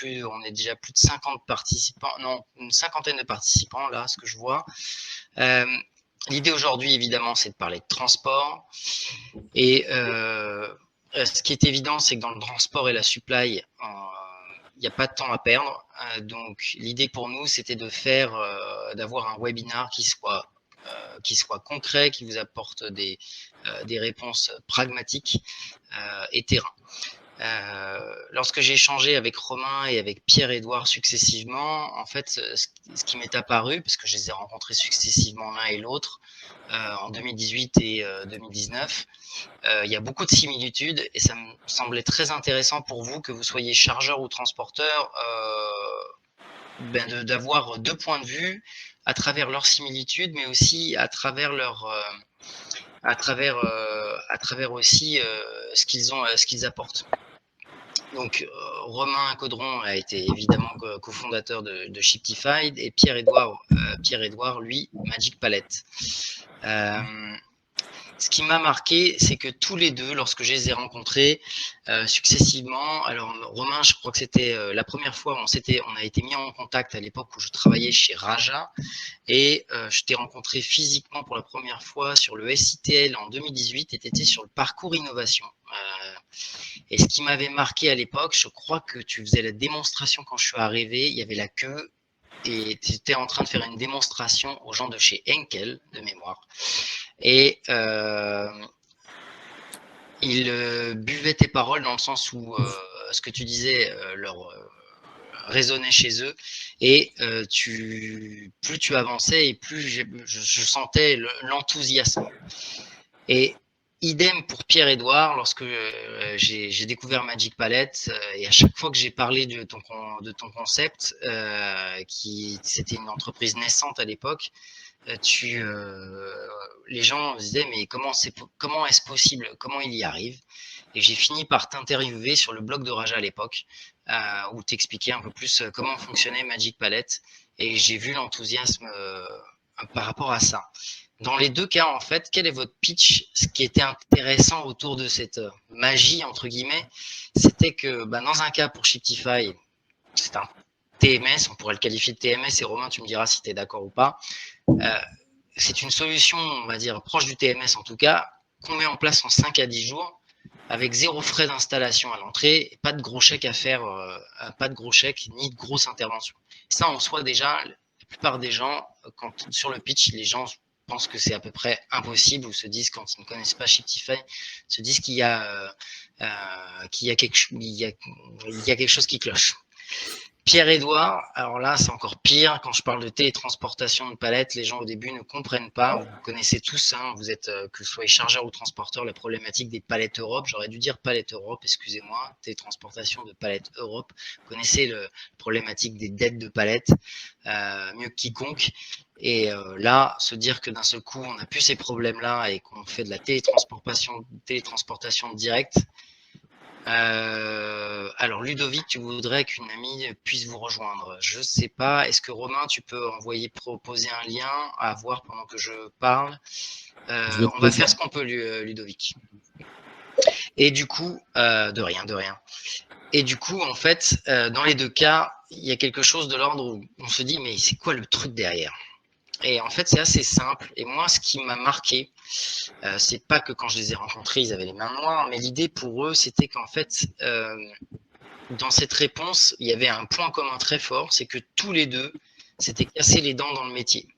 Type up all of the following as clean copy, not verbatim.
on est déjà plus de 50 participants, non, une cinquantaine de participants là, ce que je vois. L'idée aujourd'hui, évidemment, c'est de parler de transport. Et ce qui est évident, c'est que dans le transport et la supply, il n'y a pas de temps à perdre. Donc, l'idée pour nous, c'était d'avoir un webinar qui soit concret, qui vous apporte des réponses pragmatiques et terrain. Lorsque j'ai échangé avec Romain et avec Pierre-Édouard successivement, en fait, ce qui m'est apparu, parce que je les ai rencontrés successivement l'un et l'autre, en 2018 et 2019, il y a beaucoup de similitudes et ça me semblait très intéressant pour vous, que vous soyez chargeur ou transporteur, d'avoir deux points de vue à travers leurs similitudes, mais aussi à travers aussi ce qu'ils apportent. Donc, Romain Caudron a été évidemment cofondateur de Shiptify, et Pierre-Édouard, lui, Magic Palette. Ce qui m'a marqué, c'est que tous les deux, lorsque je les ai rencontrés successivement, alors Romain, je crois que c'était la première fois, on a été mis en contact à l'époque où je travaillais chez Raja, et je t'ai rencontré physiquement pour la première fois sur le SITL en 2018, et tu étais sur le parcours innovation. Et ce qui m'avait marqué à l'époque, je crois que tu faisais la démonstration quand je suis arrivé, il y avait la queue, et tu étais en train de faire une démonstration aux gens de chez Henkel, de mémoire. Et ils buvaient tes paroles, dans le sens où ce que tu disais leur résonnait chez eux, et plus tu avançais et plus je sentais l'enthousiasme. Et idem pour Pierre-Édouard, lorsque j'ai découvert Magic Palette, et à chaque fois que j'ai parlé de ton concept, c'était une entreprise naissante à l'époque, les gens se disaient, mais comment est-ce possible, comment il y arrive? Et j'ai fini par t'interviewer sur le blog de Raja à l'époque, où t'expliquais un peu plus comment fonctionnait Magic Palette, et j'ai vu l'enthousiasme par rapport à ça. Dans les deux cas, en fait, quel est votre pitch? Ce qui était intéressant autour de cette magie, entre guillemets, c'était que dans un cas pour Shiptify, c'est un TMS, on pourrait le qualifier de TMS, et Romain, tu me diras si tu es d'accord ou pas. C'est une solution, on va dire, proche du TMS en tout cas, qu'on met en place en 5 à 10 jours, avec 0 frais d'installation à l'entrée, pas de gros chèques à faire, pas de gros chèques, ni de grosses interventions. Ça, en soi, déjà, la plupart des gens, sur le pitch, les gens pensent que c'est à peu près impossible, ou se disent, quand ils ne connaissent pas Shiptify, se disent qu'il y a quelque chose qui cloche. Pierre-Édouard, alors là, c'est encore pire. Quand je parle de télétransportation de palettes, les gens au début ne comprennent pas. Vous connaissez tous, hein, vous êtes, que ce soit chargeur ou transporteur, la problématique des palettes Europe. J'aurais dû dire palettes Europe, excusez-moi. Télétransportation de palettes Europe. Vous connaissez la problématique des dettes de palettes mieux que quiconque. Et là, se dire que d'un seul coup, on n'a plus ces problèmes-là et qu'on fait de la télétransportation directe. Alors Ludovic, tu voudrais qu'une amie puisse vous rejoindre. Je sais pas. Est-ce que Romain, tu peux proposer un lien à voir pendant que je parle? On va faire ce qu'on peut, Ludovic. Et du coup, de rien. Et du coup, en fait, dans les deux cas, il y a quelque chose de l'ordre où on se dit, mais c'est quoi le truc derrière? Et en fait, c'est assez simple. Et moi, ce qui m'a marqué, c'est pas que quand je les ai rencontrés, ils avaient les mains noires, mais l'idée pour eux, c'était qu'en fait, dans cette réponse, il y avait un point commun très fort, c'est que tous les deux s'étaient cassés les dents dans le métier.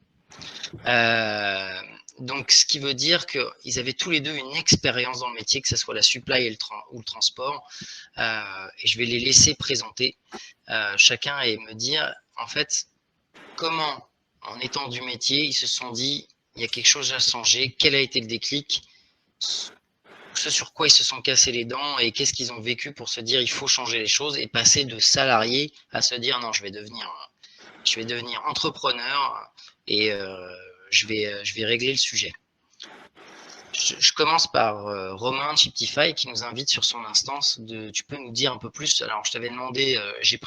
Donc, ce qui veut dire qu'ils avaient tous les deux une expérience dans le métier, que ce soit la supply ou le transport. Et je vais les laisser présenter chacun et me dire, en fait, comment, en étant du métier, ils se sont dit, il y a quelque chose à changer, quel a été le déclic, ce sur quoi ils se sont cassés les dents, et qu'est-ce qu'ils ont vécu pour se dire il faut changer les choses, et passer de salarié à se dire non, je vais devenir entrepreneur, et je vais régler le sujet. Je commence par Romain Shiptify, qui nous invite sur son instance. Tu peux nous dire un peu plus? Alors, je t'avais demandé, j'ai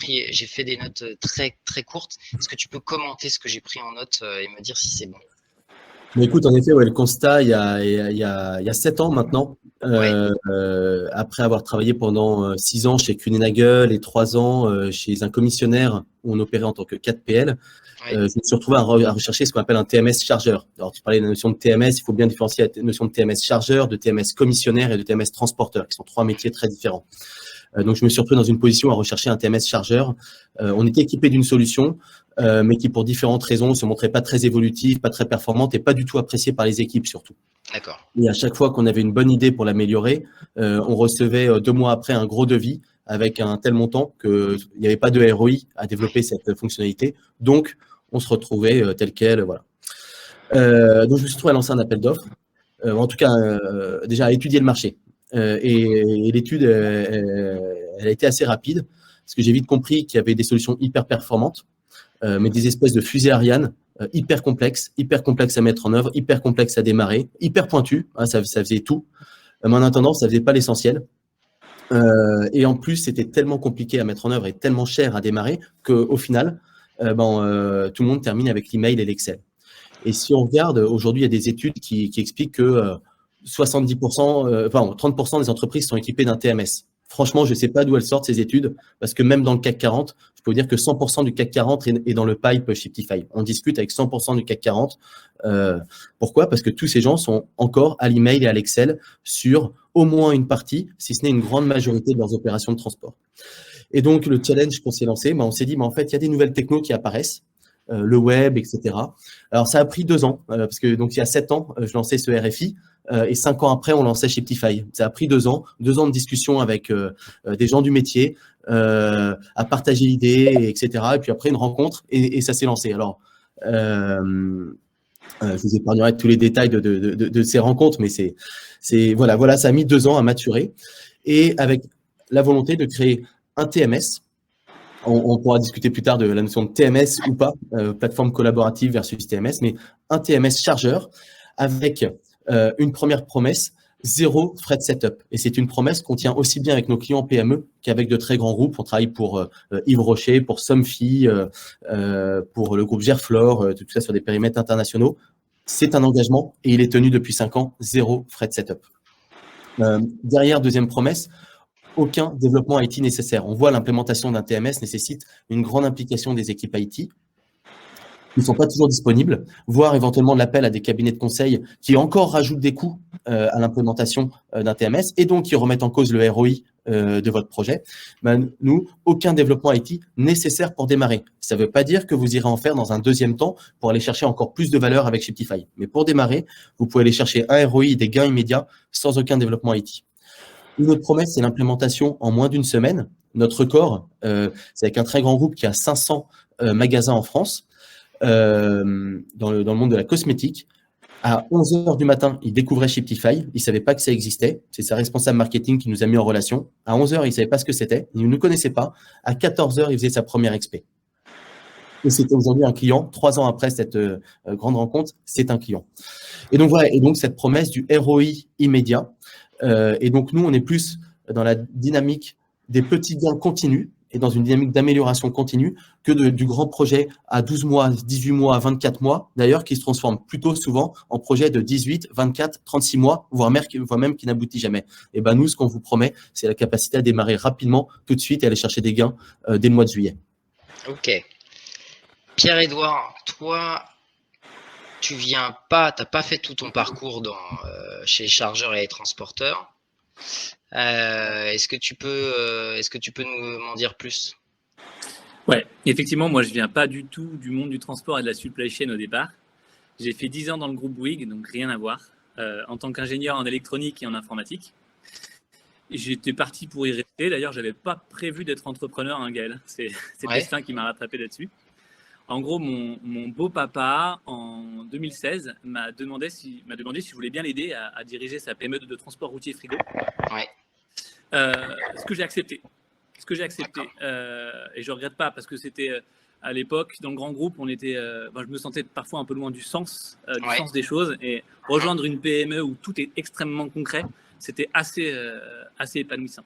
fait des notes très très courtes. Est-ce que tu peux commenter ce que j'ai pris en note et me dire si c'est bon? Mais écoute, en effet, ouais, le constat, il y a 7 ans maintenant, Ouais, après avoir travaillé pendant 6 ans chez Kuehne+Nagel et 3 ans chez un commissionnaire où on opérait en tant que 4PL, ouais, je me suis retrouvé à rechercher ce qu'on appelle un TMS chargeur. Alors, tu parlais de la notion de TMS, il faut bien différencier la notion de TMS chargeur, de TMS commissionnaire et de TMS transporteur, qui sont 3 métiers très différents. Donc, je me suis retrouvé dans une position à rechercher un TMS chargeur. On était équipé d'une solution, mais qui, pour différentes raisons, se montrait pas très évolutive, pas très performante et pas du tout appréciée par les équipes, surtout. d'accord. Et à chaque fois qu'on avait une bonne idée pour l'améliorer, on recevait 2 mois après un gros devis avec un tel montant qu'il n'y avait pas de ROI à développer cette fonctionnalité. Donc, on se retrouvait tel quel, voilà. Donc, je me suis trouvé à lancer un appel d'offres, en tout cas, déjà à étudier le marché. Et l'étude, elle a été assez rapide, parce que j'ai vite compris qu'il y avait des solutions hyper performantes, mais des espèces de fusées Ariane hyper complexes à mettre en œuvre, hyper complexes à démarrer, hyper pointues, hein, ça faisait tout. Mais en attendant, ça faisait pas l'essentiel. Et en plus, c'était tellement compliqué à mettre en œuvre et tellement cher à démarrer qu'au final, tout le monde termine avec l'email et l'Excel. Et si on regarde, aujourd'hui, il y a des études qui expliquent que 70%, 30% des entreprises sont équipées d'un TMS. Franchement, je ne sais pas d'où elles sortent ces études, parce que même dans le CAC 40, je peux vous dire que 100% du CAC 40 est dans le pipe Shiptify. On discute avec 100% du CAC 40. Pourquoi? Parce que tous ces gens sont encore à l'email et à l'Excel sur au moins une partie, si ce n'est une grande majorité de leurs opérations de transport. Et donc, le challenge qu'on s'est lancé, on s'est dit, en fait, il y a des nouvelles technos qui apparaissent, le web, etc. Alors, ça a pris 2 ans, parce que donc il y a 7 ans, je lançais ce RFI, et 5 ans après, on lançait Shiptify. Ça a pris 2 ans de discussion avec des gens du métier, à partager l'idée, etc. Et puis après, une rencontre, et ça s'est lancé. Alors, je vous épargnerai tous les détails de ces rencontres, mais voilà, ça a mis 2 ans à maturer, et avec la volonté de créer un TMS. On pourra discuter plus tard de la notion de TMS ou pas, plateforme collaborative versus TMS, mais un TMS chargeur avec une première promesse, 0 frais de setup. Et c'est une promesse qu'on tient aussi bien avec nos clients PME qu'avec de très grands groupes. On travaille pour Yves Rocher, pour Somfy, pour le groupe Gerflor, tout ça sur des périmètres internationaux. C'est un engagement et il est tenu depuis 5 ans, 0 frais de setup. Derrière, deuxième promesse, aucun développement IT nécessaire. On voit l'implémentation d'un TMS nécessite une grande implication des équipes IT qui ne sont pas toujours disponibles, voire éventuellement l'appel à des cabinets de conseil qui encore rajoutent des coûts à l'implémentation d'un TMS et donc qui remettent en cause le ROI de votre projet. Nous, aucun développement IT nécessaire pour démarrer. Ça ne veut pas dire que vous irez en faire dans un deuxième temps pour aller chercher encore plus de valeur avec Shiptify. Mais pour démarrer, vous pouvez aller chercher un ROI et des gains immédiats sans aucun développement IT. Une autre promesse, c'est l'implémentation en moins d'une semaine. Notre record, c'est avec un très grand groupe qui a 500 magasins en France, dans le monde de la cosmétique. À 11 heures du matin, il découvrait Shiptify. Il ne savait pas que ça existait. C'est sa responsable marketing qui nous a mis en relation. À 11 heures, il ne savait pas ce que c'était. Il ne nous connaissait pas. À 14 heures, il faisait sa première expé. Et c'était aujourd'hui un client. 3 ans après cette grande rencontre, c'est un client. Et donc, voilà. Et donc, cette promesse du ROI immédiat. Et donc, nous, on est plus dans la dynamique des petits gains continus et dans une dynamique d'amélioration continue que du grand projet à 12 mois, 18 mois, 24 mois, d'ailleurs, qui se transforme plutôt souvent en projet de 18, 24, 36 mois, voire même qui n'aboutit jamais. Et ben nous, ce qu'on vous promet, c'est la capacité à démarrer rapidement, tout de suite, et aller chercher des gains dès le mois de juillet. Ok. Pierre-Édouard, toi, t'as pas fait tout ton parcours chez les chargeurs et les transporteurs. Est-ce que tu peux m'en dire plus? Ouais, effectivement, moi je viens pas du tout du monde du transport et de la supply chain au départ. J'ai fait 10 ans dans le groupe Bouygues, donc rien à voir, en tant qu'ingénieur en électronique et en informatique. J'étais parti pour y rester. D'ailleurs, j'avais pas prévu d'être entrepreneur, hein, Gaël. C'est le destin qui m'a rattrapé là-dessus. En gros, mon beau-papa, en 2016, m'a demandé si je voulais bien l'aider à diriger sa PME de transport routier frigo. Ouais. Ce que j'ai accepté. Et je regrette pas parce que c'était à l'époque dans le grand groupe, je me sentais parfois un peu loin du sens des choses, et rejoindre une PME où tout est extrêmement concret, c'était assez épanouissant.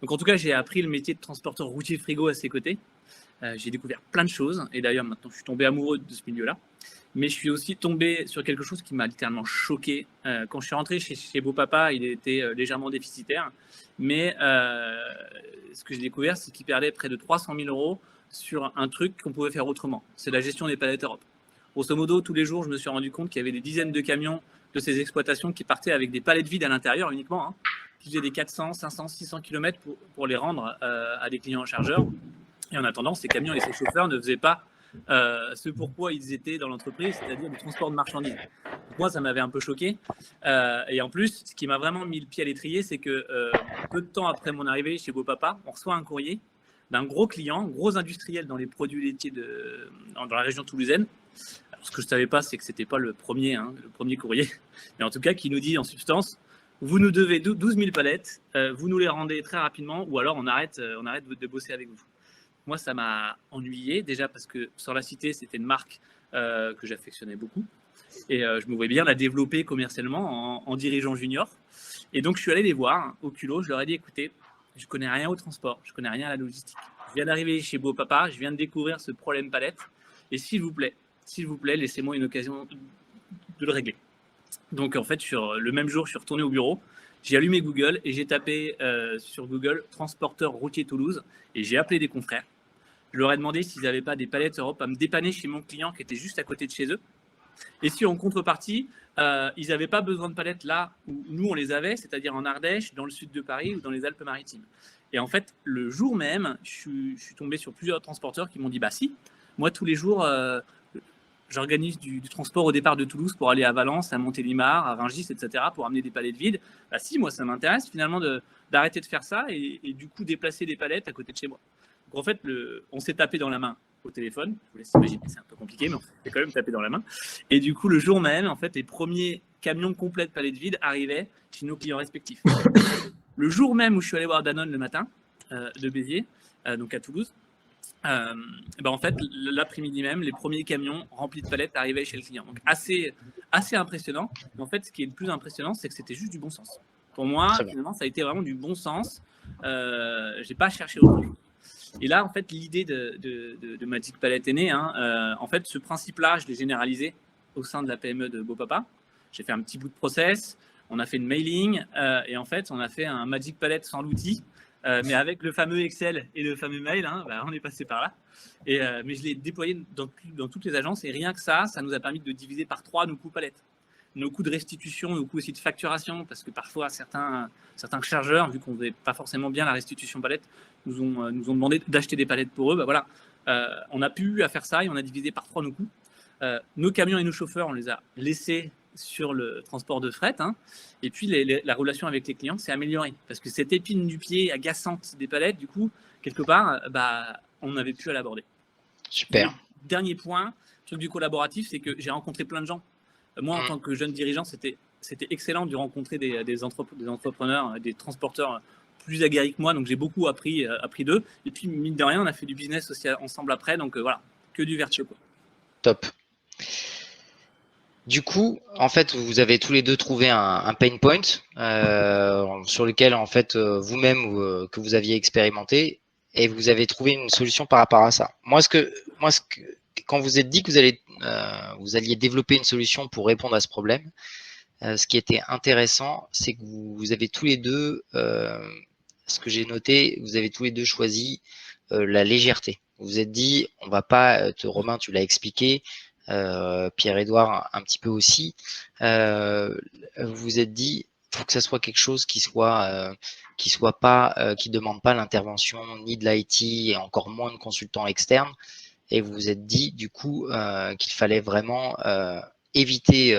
Donc en tout cas, j'ai appris le métier de transporteur routier frigo à ses côtés. J'ai découvert plein de choses. Et d'ailleurs, maintenant, je suis tombé amoureux de ce milieu-là. Mais je suis aussi tombé sur quelque chose qui m'a littéralement choqué. Quand je suis rentré chez Beau Papa, il était légèrement déficitaire. Mais ce que j'ai découvert, c'est qu'il perdait près de 300 000 euros sur un truc qu'on pouvait faire autrement. C'est la gestion des palettes Europe. Grosso modo, tous les jours, je me suis rendu compte qu'il y avait des dizaines de camions de ces exploitations qui partaient avec des palettes vides à l'intérieur uniquement, hein, qui faisaient des 400, 500, 600 km pour les rendre à des clients chargeurs. Et en attendant, ces camions et ces chauffeurs ne faisaient pas ce pourquoi ils étaient dans l'entreprise, c'est-à-dire le transport de marchandises. Donc moi, ça m'avait un peu choqué. Et en plus, ce qui m'a vraiment mis le pied à l'étrier, c'est que peu de temps après mon arrivée chez Beau Papa, on reçoit un courrier d'un gros client, gros industriel dans les produits laitiers dans la région toulousaine. Alors, ce que je ne savais pas, c'est que ce n'était pas le premier courrier, mais en tout cas, qui nous dit en substance, vous nous devez 12 000 palettes, vous nous les rendez très rapidement, ou alors on arrête de bosser avec vous. Moi, ça m'a ennuyé, déjà parce que Sans la Cité, c'était une marque que j'affectionnais beaucoup. Et je me voyais bien la développer commercialement en dirigeant junior. Et donc, je suis allé les voir au culot. Je leur ai dit, écoutez, je ne connais rien au transport, je ne connais rien à la logistique. Je viens d'arriver chez Beau Papa, je viens de découvrir ce problème palette. Et s'il vous plaît, laissez-moi une occasion de le régler. Donc, en fait, sur le même jour, je suis retourné au bureau. J'ai allumé Google et j'ai tapé sur Google « Transporteur routier Toulouse » et j'ai appelé des confrères. Je leur ai demandé s'ils n'avaient pas des palettes Europe à me dépanner chez mon client qui était juste à côté de chez eux. Et si en contrepartie, ils n'avaient pas besoin de palettes là où nous on les avait, c'est-à-dire en Ardèche, dans le sud de Paris ou dans les Alpes-Maritimes. Et en fait, le jour même, je suis tombé sur plusieurs transporteurs qui m'ont dit « Bah si, moi tous les jours, j'organise du transport au départ de Toulouse pour aller à Valence, à Montélimar, à Rungis, etc. pour amener des palettes vides. Bah si, moi ça m'intéresse finalement d'arrêter de faire ça et du coup déplacer des palettes à côté de chez moi. » Donc en fait, on s'est tapé dans la main au téléphone. Je vous laisse imaginer, c'est un peu compliqué, mais on s'est quand même tapé dans la main. Et du coup, le jour même, en fait, les premiers camions complets de palettes vides arrivaient chez nos clients respectifs. Le jour même où je suis allé voir Danone le matin de Béziers, donc à Toulouse, en fait, l'après-midi même, les premiers camions remplis de palettes arrivaient chez le client. Donc assez impressionnant. Mais en fait, ce qui est le plus impressionnant, c'est que c'était juste du bon sens. Pour moi, finalement, ça a été vraiment du bon sens. Je n'ai pas cherché autre chose. Et là, en fait, l'idée de Magic Palette est née. En fait, ce principe-là, je l'ai généralisé au sein de la PME de Beau Papa. J'ai fait un petit bout de process, on a fait une mailing, et en fait, on a fait un Magic Palette sans l'outil, mais avec le fameux Excel et le fameux mail, on est passé par là. Mais je l'ai déployé dans toutes les agences, et rien que ça nous a permis de diviser par 3 nos coûts palettes. Nos coûts de restitution, nos coûts aussi de facturation, parce que parfois certains chargeurs, vu qu'on ne faisait pas forcément bien la restitution palette, nous ont demandé d'acheter des palettes pour eux. Voilà, on a pu faire ça et on a divisé par 3 nos coûts. Nos camions et nos chauffeurs, on les a laissés sur le transport de fret. Et puis la relation avec les clients s'est améliorée, parce que cette épine du pied agaçante des palettes, du coup, quelque part, on n'avait plus à l'aborder. Super. Et dernier point, le truc du collaboratif, c'est que j'ai rencontré plein de gens. Moi, en tant que jeune dirigeant, c'était excellent de rencontrer des entrepreneurs, des transporteurs plus aguerris que moi. Donc, j'ai beaucoup appris d'eux. Et puis, mine de rien, on a fait du business aussi ensemble après. Donc, voilà, que du vertueux, quoi. Top. Du coup, en fait, vous avez tous les deux trouvé un pain point sur lequel, en fait, vous-même que vous aviez expérimenté, et vous avez trouvé une solution par rapport à ça. Quand vous êtes dit que vous alliez développer une solution pour répondre à ce problème, ce qui était intéressant, c'est que vous avez tous les deux, ce que j'ai noté, vous avez tous les deux choisi la légèreté. Vous vous êtes dit, on va pas, Romain, tu l'as expliqué, Pierre-Édouard un petit peu aussi, vous vous êtes dit, il faut que ça soit quelque chose qui demande pas l'intervention ni de l'IT et encore moins de consultants externes. Et vous vous êtes dit du coup qu'il fallait vraiment éviter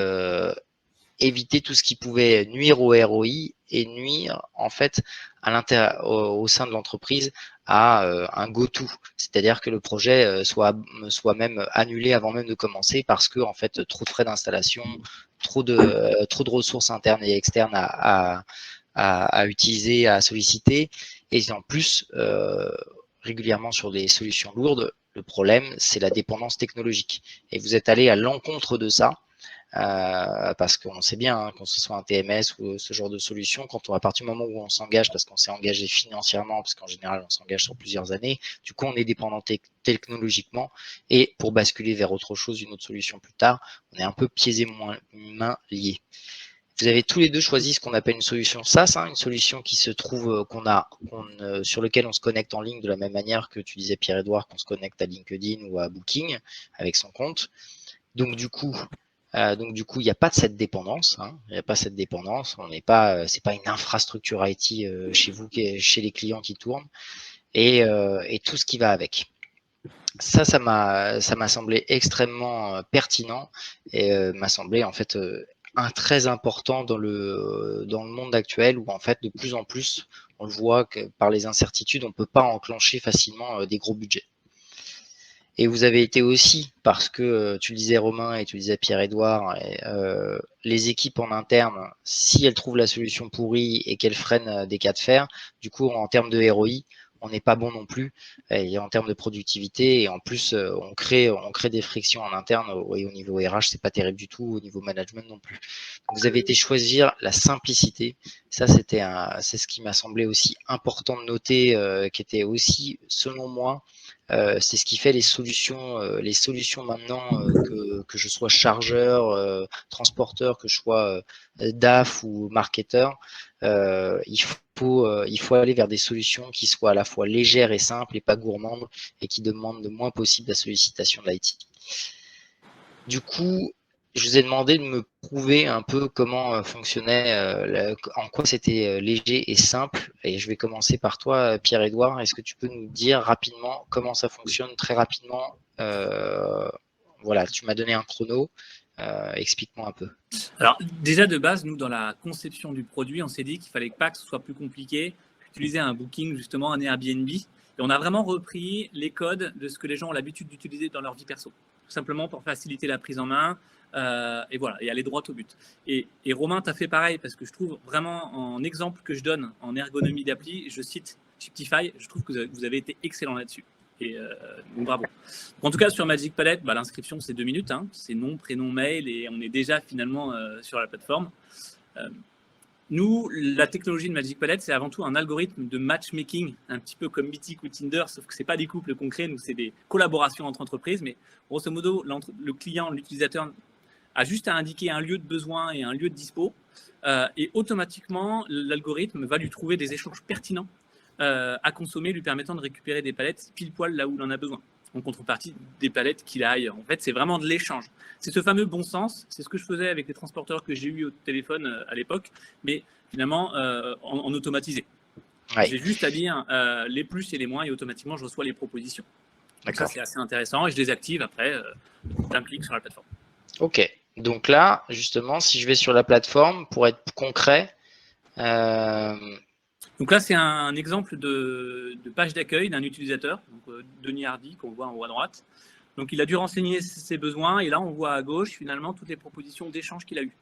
tout ce qui pouvait nuire au ROI et nuire en fait au sein de l'entreprise à un go-to, c'est-à-dire que le projet soit même annulé avant même de commencer parce que en fait trop de frais d'installation, trop de ressources internes et externes à utiliser, à solliciter, et en plus régulièrement sur des solutions lourdes. Le problème, c'est la dépendance technologique. Et vous êtes allé à l'encontre de ça parce qu'on sait bien, que ce soit un TMS ou ce genre de solution, à partir du moment où on s'engage, parce qu'on s'est engagé financièrement, parce qu'en général, on s'engage sur plusieurs années, du coup, on est dépendant technologiquement, et pour basculer vers autre chose, une autre solution plus tard, on est un peu pieds et mains liés. Vous avez tous les deux choisi ce qu'on appelle une solution SaaS, une solution qui se trouve, sur lequel on se connecte en ligne de la même manière que tu disais, Pierre-Edouard, qu'on se connecte à LinkedIn ou à Booking avec son compte. Donc du coup, il n'y a pas de cette dépendance. Il n'y a pas cette dépendance. On n'est pas, c'est pas une infrastructure IT chez vous, chez les clients qui tournent, et tout ce qui va avec. Ça m'a semblé extrêmement pertinent et m'a semblé en fait très important dans le monde actuel où en fait de plus en plus on le voit que par les incertitudes on peut pas enclencher facilement des gros budgets. Et vous avez été aussi, parce que tu le disais Romain et tu le disais Pierre-Edouard, les équipes en interne, si elles trouvent la solution pourrie et qu'elles freinent des cas de fer, du coup en termes de ROI, on n'est pas bon non plus, et en termes de productivité, et en plus on crée des frictions en interne, et au niveau RH, c'est pas terrible du tout, au niveau management non plus. Donc, vous avez été choisir la simplicité, ça c'est ce qui m'a semblé aussi important de noter, qui était aussi, selon moi, c'est ce qui fait les solutions maintenant, que je sois chargeur, transporteur, que je sois DAF ou marketeur, il faut aller vers des solutions qui soient à la fois légères et simples et pas gourmandes et qui demandent le moins possible la sollicitation de l'IT. Du coup, je vous ai demandé de me prouver un peu comment fonctionnait, en quoi c'était léger et simple. Et je vais commencer par toi, Pierre-Edouard. Est-ce que tu peux nous dire rapidement comment ça fonctionne, très rapidement? Voilà, tu m'as donné un chrono. Explique-moi un peu. Alors, déjà de base, nous, dans la conception du produit, on s'est dit qu'il fallait pas que ce soit plus compliqué, utiliser un Booking, justement, un Airbnb. Et on a vraiment repris les codes de ce que les gens ont l'habitude d'utiliser dans leur vie perso, tout simplement pour faciliter la prise en main et voilà, et aller droit au but. Et Romain, tu as fait pareil, parce que je trouve vraiment, en exemple que je donne en ergonomie d'appli, je cite Shiptify, je trouve que vous avez été excellent là-dessus. Et donc bravo. En tout cas, sur Magic Palette, l'inscription c'est 2 minutes, c'est nom, prénom, mail, et on est déjà finalement sur la plateforme. Nous, la technologie de Magic Palette, c'est avant tout un algorithme de matchmaking, un petit peu comme Mythic ou Tinder, sauf que c'est pas des couples concrets, nous c'est des collaborations entre entreprises, mais grosso modo, le client, l'utilisateur a juste à indiquer un lieu de besoin et un lieu de dispo, et automatiquement, l'algorithme va lui trouver des échanges pertinents à consommer, lui permettant de récupérer des palettes pile poil là où il en a besoin, en contrepartie des palettes qu'il a ailleurs. En fait, c'est vraiment de l'échange. C'est ce fameux bon sens, c'est ce que je faisais avec les transporteurs que j'ai eu au téléphone à l'époque, mais finalement en automatisé. Ouais. J'ai juste à dire les plus et les moins et automatiquement je reçois les propositions. Donc ça, c'est assez intéressant et je les active après d'un clic sur la plateforme. Ok, donc là, justement, si je vais sur la plateforme, pour être concret, donc là, c'est un exemple de page d'accueil d'un utilisateur, donc Denis Hardy, qu'on voit en haut à droite. Donc, il a dû renseigner ses besoins et là, on voit à gauche, finalement, toutes les propositions d'échange qu'il a eues.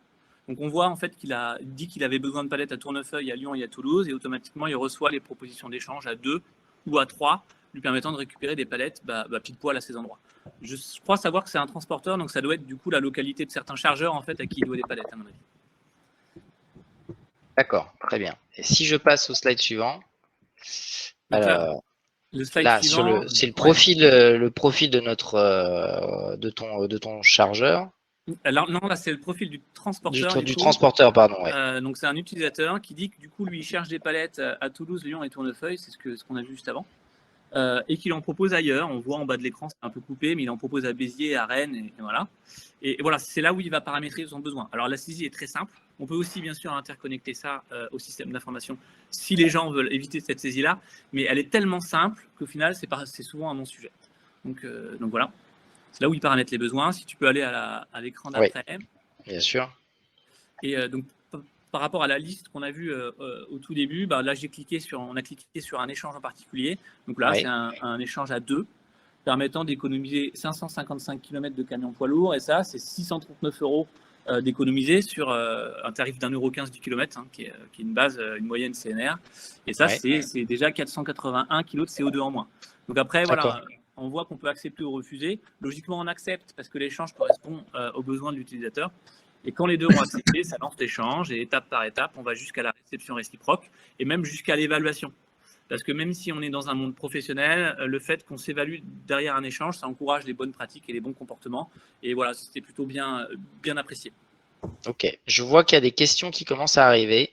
Donc, on voit en fait qu'il a dit qu'il avait besoin de palettes à Tournefeuille, à Lyon et à Toulouse et automatiquement, il reçoit les propositions d'échange à 2 ou à 3, lui permettant de récupérer des palettes pile poil à ces endroits. Je crois savoir que c'est un transporteur, donc ça doit être du coup la localité de certains chargeurs en fait à qui il doit des palettes, à mon avis. D'accord, très bien. Et si je passe au slide suivant, alors le slide là, suivant, c'est le profil de notre de ton chargeur. Alors non, là c'est le profil du transporteur. Du transporteur, pardon. Ouais. Donc c'est un utilisateur qui dit que du coup lui il cherche des palettes à Toulouse, Lyon et Tournefeuille, c'est ce qu'on a vu juste avant, et qu'il en propose ailleurs. On voit en bas de l'écran, c'est un peu coupé, mais il en propose à Béziers, à Rennes, et voilà. Et voilà, c'est là où il va paramétrer son besoin. Alors la saisie est très simple. On peut aussi bien sûr interconnecter ça au système d'information si les gens veulent éviter cette saisie-là, mais elle est tellement simple qu'au final c'est souvent un non-sujet. Donc voilà. C'est là où ils paramètrent les besoins. Si tu peux aller à l'écran d'après. Oui, bien sûr. Et donc, par rapport à la liste qu'on a vue au tout début, là, on a cliqué sur un échange en particulier. Donc là, c'est un échange à 2, permettant d'économiser 555 km de camion poids lourd. Et ça, c'est 639 € d'économiser sur un tarif d'1,15 € du kilomètre, qui est une base, une moyenne CNR. Et ça, c'est déjà 481 kg de CO2 en moins. Donc après, voilà. on voit qu'on peut accepter ou refuser. Logiquement, on accepte parce que l'échange correspond aux besoins de l'utilisateur. Et quand les deux ont accepté, ça lance l'échange et étape par étape, on va jusqu'à la réception réciproque et même jusqu'à l'évaluation. Parce que même si on est dans un monde professionnel, le fait qu'on s'évalue derrière un échange, ça encourage les bonnes pratiques et les bons comportements. Et voilà, c'était plutôt bien apprécié. Ok, je vois qu'il y a des questions qui commencent à arriver.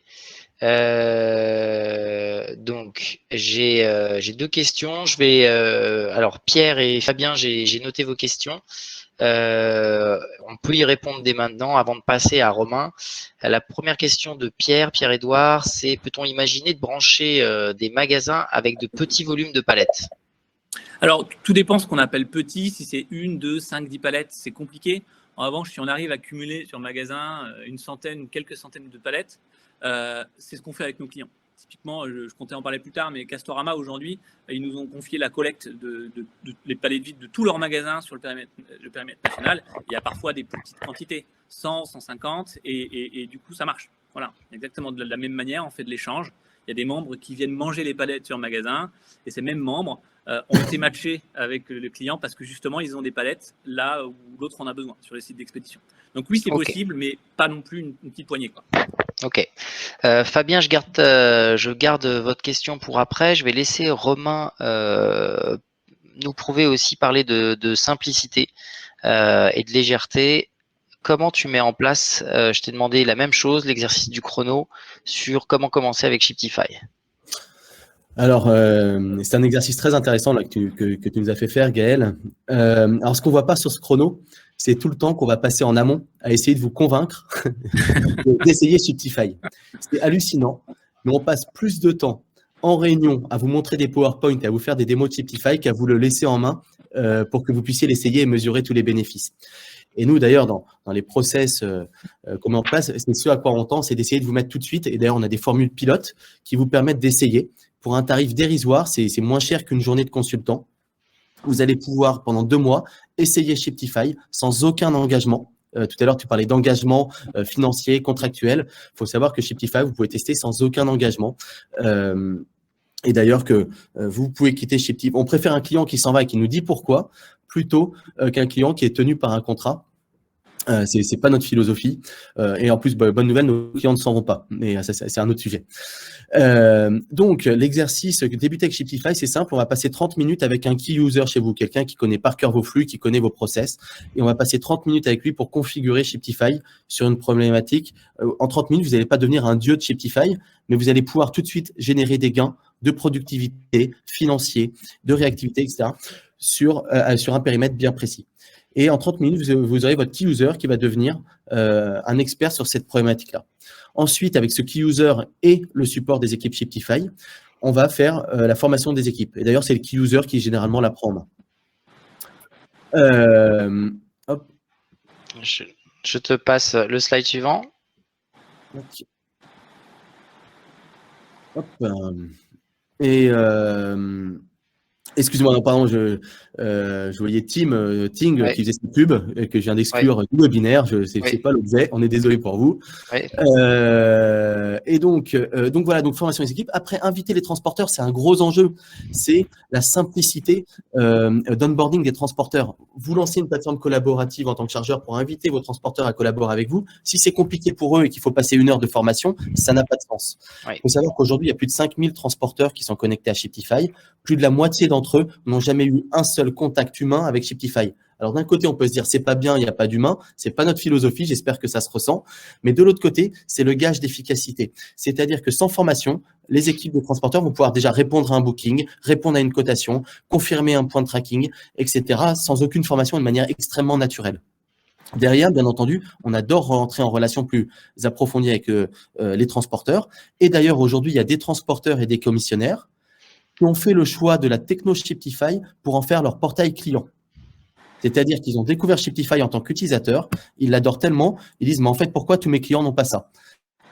Donc, j'ai deux questions. Alors, Pierre et Fabien, j'ai noté vos questions. On peut y répondre dès maintenant avant de passer à Romain. La première question de Pierre-Édouard, c'est peut-on imaginer de brancher des magasins avec de petits volumes de palettes? Alors, tout dépend ce qu'on appelle petit. Si c'est 1, 2, 5, 10 palettes, c'est compliqué. En revanche, si on arrive à cumuler sur le magasin une centaine ou quelques centaines de palettes, c'est ce qu'on fait avec nos clients. Typiquement, je comptais en parler plus tard, mais Castorama, aujourd'hui, ils nous ont confié la collecte de les palettes vides de tous leurs magasins sur le périmètre national. Il y a parfois des petites quantités, 100, 150, et du coup, ça marche. Voilà, exactement de la même manière, on fait de l'échange. Il y a des membres qui viennent manger les palettes sur le magasin, et ces mêmes membres ont été matchés avec le client parce que justement, ils ont des palettes là où l'autre en a besoin, sur les sites d'expédition. Donc oui, c'est possible, mais pas non plus une petite poignée, quoi. Ok. Fabien, je garde votre question pour après. Je vais laisser Romain nous prouver aussi parler de simplicité et de légèreté. Comment tu mets en place, je t'ai demandé la même chose, l'exercice du chrono, sur comment commencer avec Shiptify. Alors, c'est un exercice très intéressant là, que tu nous as fait faire, Gaël. Alors, ce qu'on ne voit pas sur ce chrono, c'est tout le temps qu'on va passer en amont à essayer de vous convaincre d'essayer Shiptify. C'est hallucinant, mais on passe plus de temps en réunion à vous montrer des PowerPoint et à vous faire des démos de Shiptify qu'à vous le laisser en main pour que vous puissiez l'essayer et mesurer tous les bénéfices. Et nous, d'ailleurs, dans les process qu'on met en place, c'est ce à quoi on tend, c'est d'essayer de vous mettre tout de suite. Et d'ailleurs, on a des formules pilotes qui vous permettent d'essayer. Pour un tarif dérisoire, c'est moins cher qu'une journée de consultant. Vous allez pouvoir, pendant 2 mois, essayer Shiptify sans aucun engagement. Tout à l'heure, tu parlais d'engagement financier, contractuel. Il faut savoir que Shiptify, vous pouvez tester sans aucun engagement. Et d'ailleurs, que vous pouvez quitter Shiptify. On préfère un client qui s'en va et qui nous dit pourquoi, plutôt qu'un client qui est tenu par un contrat. C'est pas notre philosophie. Et en plus, bonne nouvelle, nos clients ne s'en vont pas. Mais ça, c'est un autre sujet. Donc, l'exercice débuter avec Shiptify, c'est simple. On va passer 30 minutes avec un key user chez vous, quelqu'un qui connaît par cœur vos flux, qui connaît vos process. Et on va passer 30 minutes avec lui pour configurer Shiptify sur une problématique. En 30 minutes, vous n'allez pas devenir un dieu de Shiptify, mais vous allez pouvoir tout de suite générer des gains de productivité, financiers, de réactivité, etc. sur un périmètre bien précis. Et en 30 minutes, vous aurez votre key user qui va devenir un expert sur cette problématique-là. Ensuite, avec ce key user et le support des équipes Shiptify, on va faire la formation des équipes. Et d'ailleurs, c'est le key user qui généralement la prend en main. Hop. Je te passe le slide suivant. Okay. Hop. Et excusez-moi, non, pardon, je voyais Ting qui faisait cette pub que je viens d'exclure du webinaire. C'est pas l'objet. On est désolé pour vous. Et donc voilà, donc formation des équipes. Après, inviter les transporteurs, c'est un gros enjeu. C'est la simplicité d'onboarding des transporteurs. Vous lancez une plateforme collaborative en tant que chargeur pour inviter vos transporteurs à collaborer avec vous. Si c'est compliqué pour eux et qu'il faut passer 1 heure de formation, ça n'a pas de sens. Il faut savoir qu'aujourd'hui, il y a plus de 5000 transporteurs qui sont connectés à Shiptify. Plus de la moitié d'entre eux n'ont jamais eu un seul contact humain avec Shiptify. Alors d'un côté, on peut se dire c'est pas bien, il n'y a pas d'humain, c'est pas notre philosophie, j'espère que ça se ressent. Mais de l'autre côté, c'est le gage d'efficacité. C'est-à-dire que sans formation, les équipes de transporteurs vont pouvoir déjà répondre à un booking, répondre à une cotation, confirmer un point de tracking, etc. sans aucune formation de manière extrêmement naturelle. Derrière, bien entendu, on adore rentrer en relation plus approfondie avec les transporteurs. Et d'ailleurs, aujourd'hui, il y a des transporteurs et des commissionnaires qui ont fait le choix de la techno Shiptify pour en faire leur portail client. C'est-à-dire qu'ils ont découvert Shiptify en tant qu'utilisateur, ils l'adorent tellement, ils disent « mais en fait, pourquoi tous mes clients n'ont pas ça ?»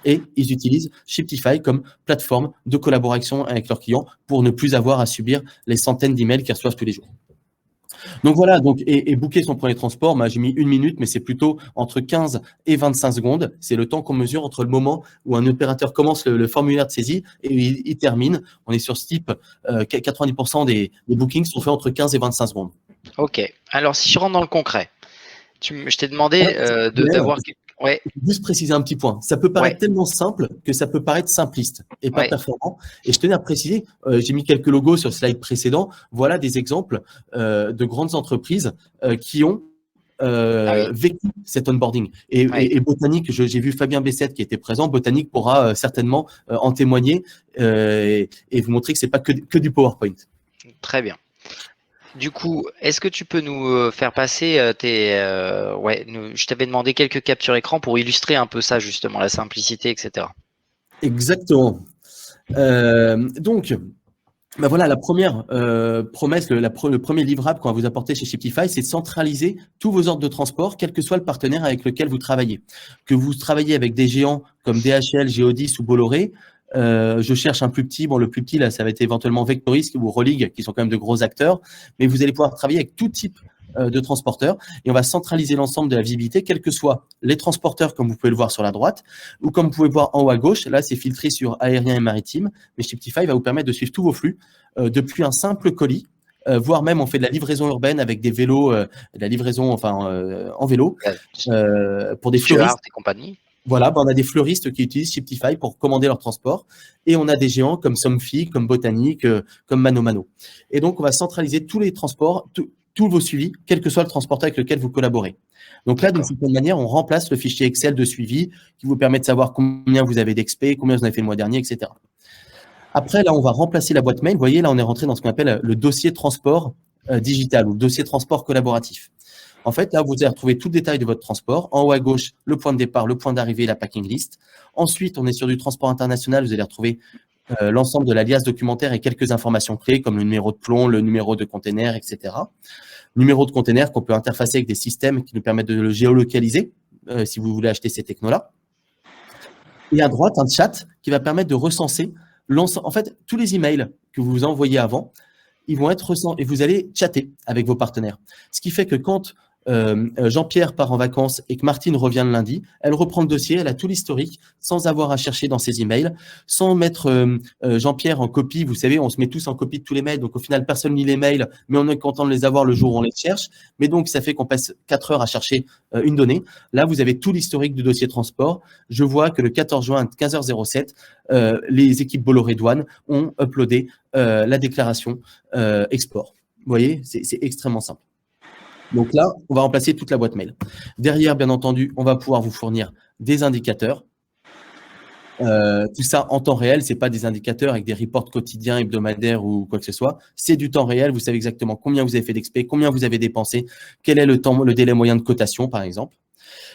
Et ils utilisent Shiptify comme plateforme de collaboration avec leurs clients pour ne plus avoir à subir les centaines d'emails qu'ils reçoivent tous les jours. Donc voilà, et booker son premier transport, j'ai mis 1 minute, mais c'est plutôt entre 15 et 25 secondes. C'est le temps qu'on mesure entre le moment où un opérateur commence le formulaire de saisie et il termine. On est sur ce type, 90% des bookings sont faits entre 15 et 25 secondes. Ok. Alors, si je rentre dans le concret, je t'ai demandé d'avoir. Ouais. Juste préciser un petit point. Ça peut paraître tellement simple que ça peut paraître simpliste et pas performant. Et je tenais à préciser, j'ai mis quelques logos sur le slide précédent. Voilà des exemples de grandes entreprises qui ont vécu cet onboarding. Et Botanique, j'ai vu Fabien Bessette qui était présent. Botanique pourra certainement en témoigner et vous montrer que c'est pas que du PowerPoint. Très bien. Du coup, est-ce que tu peux nous faire passer je t'avais demandé quelques captures écran pour illustrer un peu ça, justement, la simplicité, etc. Exactement. Donc, voilà, la première promesse, le premier livrable qu'on va vous apporter chez Shiptify, c'est de centraliser tous vos ordres de transport, quel que soit le partenaire avec lequel vous travaillez. Que vous travaillez avec des géants comme DHL, Geodis ou Bolloré, je cherche un plus petit. Bon, le plus petit, là, ça va être éventuellement Vectoris ou Rolig, qui sont quand même de gros acteurs. Mais vous allez pouvoir travailler avec tout type de transporteurs et on va centraliser l'ensemble de la visibilité, quels que soient les transporteurs, comme vous pouvez le voir sur la droite, ou comme vous pouvez voir en haut à gauche. Là, c'est filtré sur aérien et maritime. Mais Shiptify va vous permettre de suivre tous vos flux depuis un simple colis, voire même on fait de la livraison urbaine avec des vélos, de la livraison en vélo pour des fleuristes et compagnie. Voilà, on a des fleuristes qui utilisent Shiptify pour commander leur transport et on a des géants comme Somfy, comme Botanique, comme ManoMano. Et donc, on va centraliser tous les transports, tous vos suivis, quel que soit le transporteur avec lequel vous collaborez. Donc là, d'une certaine manière, on remplace le fichier Excel de suivi qui vous permet de savoir combien vous avez d'expé, combien vous avez fait le mois dernier, etc. Après, là, on va remplacer la boîte mail. Vous voyez, là, on est rentré dans ce qu'on appelle le dossier transport digital ou le dossier transport collaboratif. En fait, là, vous allez retrouver tout le détail de votre transport. En haut à gauche, le point de départ, le point d'arrivée, la packing list. Ensuite, on est sur du transport international. Vous allez retrouver l'ensemble de l'alias documentaire et quelques informations clés comme le numéro de plomb, le numéro de container, etc. Numéro de container qu'on peut interfacer avec des systèmes qui nous permettent de le géolocaliser si vous voulez acheter ces technos-là. Et à droite, un chat qui va permettre de recenser en fait tous les emails que vous envoyez avant. Ils vont être recensés et vous allez chatter avec vos partenaires. Ce qui fait que quand Jean-Pierre part en vacances et que Martine revient le lundi, elle reprend le dossier, elle a tout l'historique sans avoir à chercher dans ses emails, sans mettre Jean-Pierre en copie. Vous savez, on se met tous en copie de tous les mails, donc au final, personne lit les mails, mais on est content de les avoir le jour où on les cherche. Mais donc, ça fait qu'on passe 4 heures à chercher une donnée. Là, vous avez tout l'historique du dossier transport. Je vois que le 14 juin à 15h07, les équipes Bolloré Douane ont uploadé la déclaration export. Vous voyez, c'est extrêmement simple. Donc là, on va remplacer toute la boîte mail. Derrière, bien entendu, on va pouvoir vous fournir des indicateurs. Tout ça en temps réel, c'est pas des indicateurs avec des reports quotidiens, hebdomadaires ou quoi que ce soit. C'est du temps réel. Vous savez exactement combien vous avez fait d'expé, combien vous avez dépensé, quel est le délai moyen de cotation, par exemple.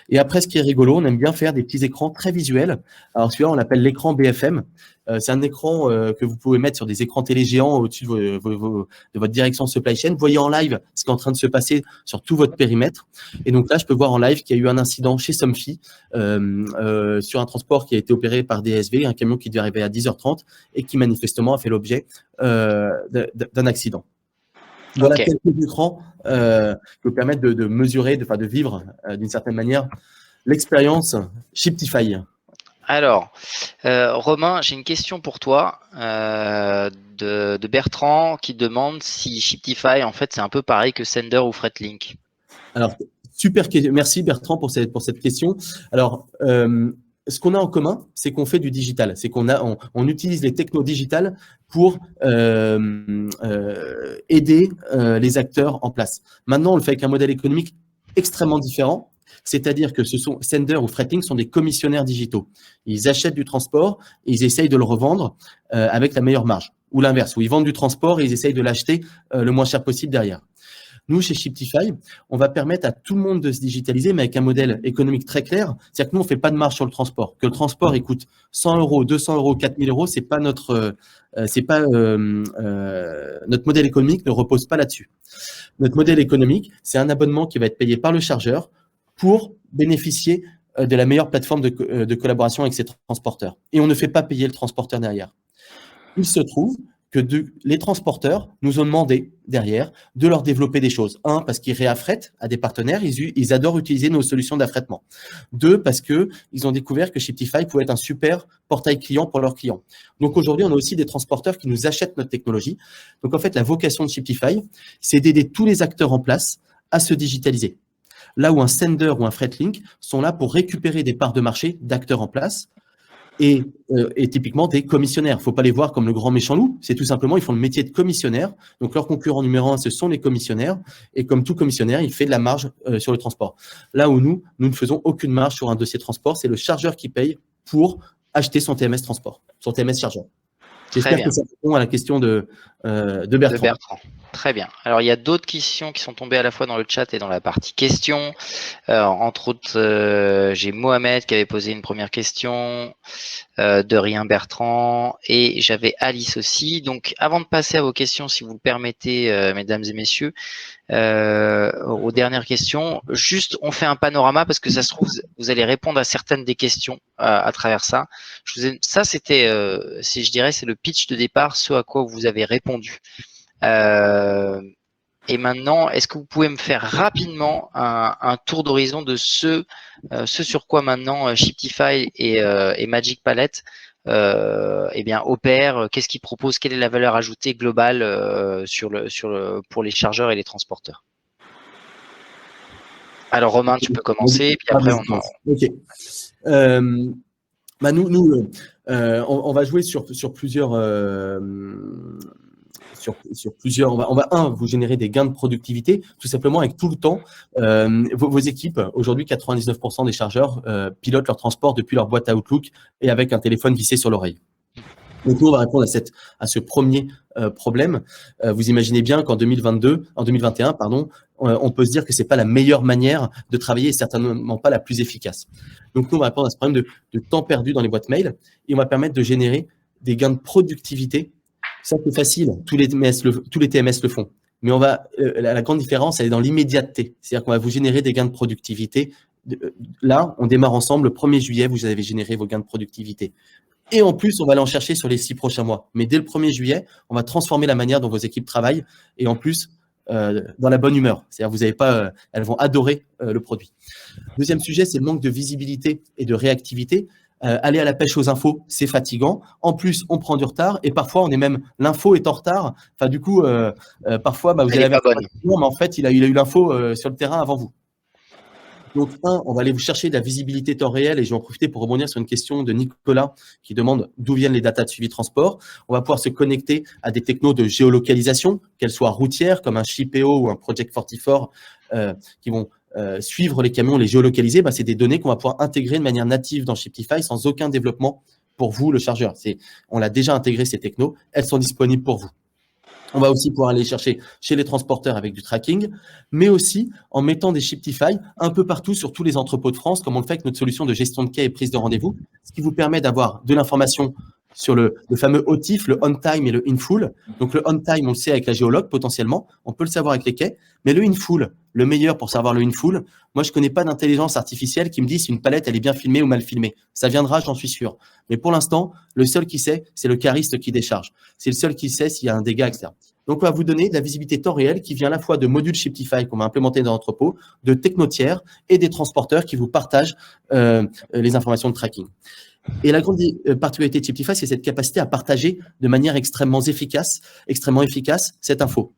Et après, ce qui est rigolo, on aime bien faire des petits écrans très visuels. Alors celui-là, on l'appelle l'écran BFM. C'est un écran que vous pouvez mettre sur des écrans télé géants au-dessus de votre direction supply chain. Vous voyez en live ce qui est en train de se passer sur tout votre périmètre. Et donc là, je peux voir en live qu'il y a eu un incident chez Somfy sur un transport qui a été opéré par DSV, un camion qui devait arriver à 10h30 et qui manifestement a fait l'objet d'un accident. Voilà quelques écrans qui vous permettent de mesurer, de vivre d'une certaine manière l'expérience Shiptify. Alors, Romain, j'ai une question pour toi de Bertrand qui demande si Shiptify, en fait, c'est un peu pareil que Sender ou Fretlink. Alors, super question. Merci Bertrand pour cette question. Alors, ce qu'on a en commun, c'est qu'on fait du digital. C'est on utilise les technos digitales pour aider les acteurs en place. Maintenant, on le fait avec un modèle économique extrêmement différent. C'est-à-dire que Sender ou Fretlink sont des commissionnaires digitaux. Ils achètent du transport et ils essayent de le revendre avec la meilleure marge. Ou l'inverse, où ils vendent du transport et ils essayent de l'acheter le moins cher possible derrière. Nous, chez Shiptify, on va permettre à tout le monde de se digitaliser, mais avec un modèle économique très clair. C'est-à-dire que nous, on ne fait pas de marge sur le transport. Que le transport, il coûte 100 €, 200 €, 4 000 €, c'est pas notre modèle économique ne repose pas là-dessus. Notre modèle économique, c'est un abonnement qui va être payé par le chargeur pour bénéficier de la meilleure plateforme de collaboration avec ses transporteurs. Et on ne fait pas payer le transporteur derrière. Il se trouve que les transporteurs nous ont demandé derrière de leur développer des choses. Un, parce qu'ils réaffrètent à des partenaires, ils adorent utiliser nos solutions d'affrètement. Deux, parce qu'ils ont découvert que Shiptify pouvait être un super portail client pour leurs clients. Donc aujourd'hui, on a aussi des transporteurs qui nous achètent notre technologie. Donc en fait, la vocation de Shiptify, c'est d'aider tous les acteurs en place à se digitaliser. Là où un sender ou un Freightling sont là pour récupérer des parts de marché d'acteurs en place et typiquement des commissionnaires. Il ne faut pas les voir comme le grand méchant loup, c'est tout simplement, ils font le métier de commissionnaire. Donc leur concurrent numéro 1, ce sont les commissionnaires. Et comme tout commissionnaire, il fait de la marge sur le transport. Là où nous ne faisons aucune marge sur un dossier de transport, c'est le chargeur qui paye pour acheter son TMS transport, son TMS chargeur. J'espère que ça répond à la question de Bertrand. Très bien. Alors, il y a d'autres questions qui sont tombées à la fois dans le chat et dans la partie questions. Entre autres, j'ai Mohamed qui avait posé une première question, de rien Bertrand, et j'avais Alice aussi. Donc, avant de passer à vos questions, si vous le permettez, mesdames et messieurs, aux dernières questions, juste on fait un panorama parce que ça se trouve, vous allez répondre à certaines des questions à travers ça. Ça, c'était, si je dirais, c'est le pitch de départ, ce à quoi vous avez répondu. Et maintenant, est-ce que vous pouvez me faire rapidement un tour d'horizon de ce sur quoi maintenant Shiptify et Magic Palette opèrent, qu'est-ce qu'ils proposent, quelle est la valeur ajoutée globale pour les chargeurs et les transporteurs? Alors Romain, tu peux commencer, et puis après Ok. On va jouer sur plusieurs. Sur plusieurs, on va vous générer des gains de productivité, tout simplement avec tout le temps. Vos équipes, aujourd'hui, 99% des chargeurs pilotent leur transport depuis leur boîte Outlook et avec un téléphone vissé sur l'oreille. Donc nous, on va répondre à ce premier problème. Vous imaginez bien qu'en 2021, on peut se dire que c'est pas la meilleure manière de travailler et certainement pas la plus efficace. Donc nous, on va répondre à ce problème de temps perdu dans les boîtes mail et on va permettre de générer des gains de productivité. Ça, c'est facile. Tous les TMS le font. Mais la grande différence, elle est dans l'immédiateté. C'est-à-dire qu'on va vous générer des gains de productivité. Là, on démarre ensemble. Le 1er juillet, vous avez généré vos gains de productivité. Et en plus, on va aller en chercher sur les 6 prochains mois. Mais dès le 1er juillet, on va transformer la manière dont vos équipes travaillent. Et en plus, dans la bonne humeur. C'est-à-dire, vous n'avez pas, elles vont adorer le produit. Deuxième sujet, c'est le manque de visibilité et de réactivité. Aller à la pêche aux infos, c'est fatigant. En plus, on prend du retard et parfois, l'info est en retard. Enfin, du coup, parfois, vous allez mais en fait, il a eu l'info sur le terrain avant vous. Donc, on va aller vous chercher de la visibilité temps réel et je vais en profiter pour rebondir sur une question de Nicolas qui demande d'où viennent les datas de suivi transport. On va pouvoir se connecter à des technos de géolocalisation, qu'elles soient routières comme un Shipeo ou un Project 44 qui vont suivre les camions, les géolocaliser. C'est des données qu'on va pouvoir intégrer de manière native dans Shiptify sans aucun développement pour vous, le chargeur. On l'a déjà intégré, ces technos. Elles sont disponibles pour vous. On va aussi pouvoir aller chercher chez les transporteurs avec du tracking, mais aussi en mettant des Shiptify un peu partout sur tous les entrepôts de France, comme on le fait avec notre solution de gestion de quai et prise de rendez-vous, ce qui vous permet d'avoir de l'information sur le fameux OTIF, le on-time et le in-full. Donc, le on-time, on le sait avec la géologue potentiellement, on peut le savoir avec les quais, mais le in-full, le meilleur pour savoir le in-full, moi, je ne connais pas d'intelligence artificielle qui me dit si une palette, elle est bien filmée ou mal filmée. Ça viendra, j'en suis sûr. Mais pour l'instant, le seul qui sait, c'est le cariste qui décharge. C'est le seul qui sait s'il y a un dégât, etc. Donc, on va vous donner de la visibilité temps réel qui vient à la fois de modules Shiptify qu'on va implémenter dans l'entrepôt, de technotiers et des transporteurs qui vous partagent les informations de tracking. Et la grande particularité de Shiptify, c'est cette capacité à partager de manière extrêmement efficace cette info.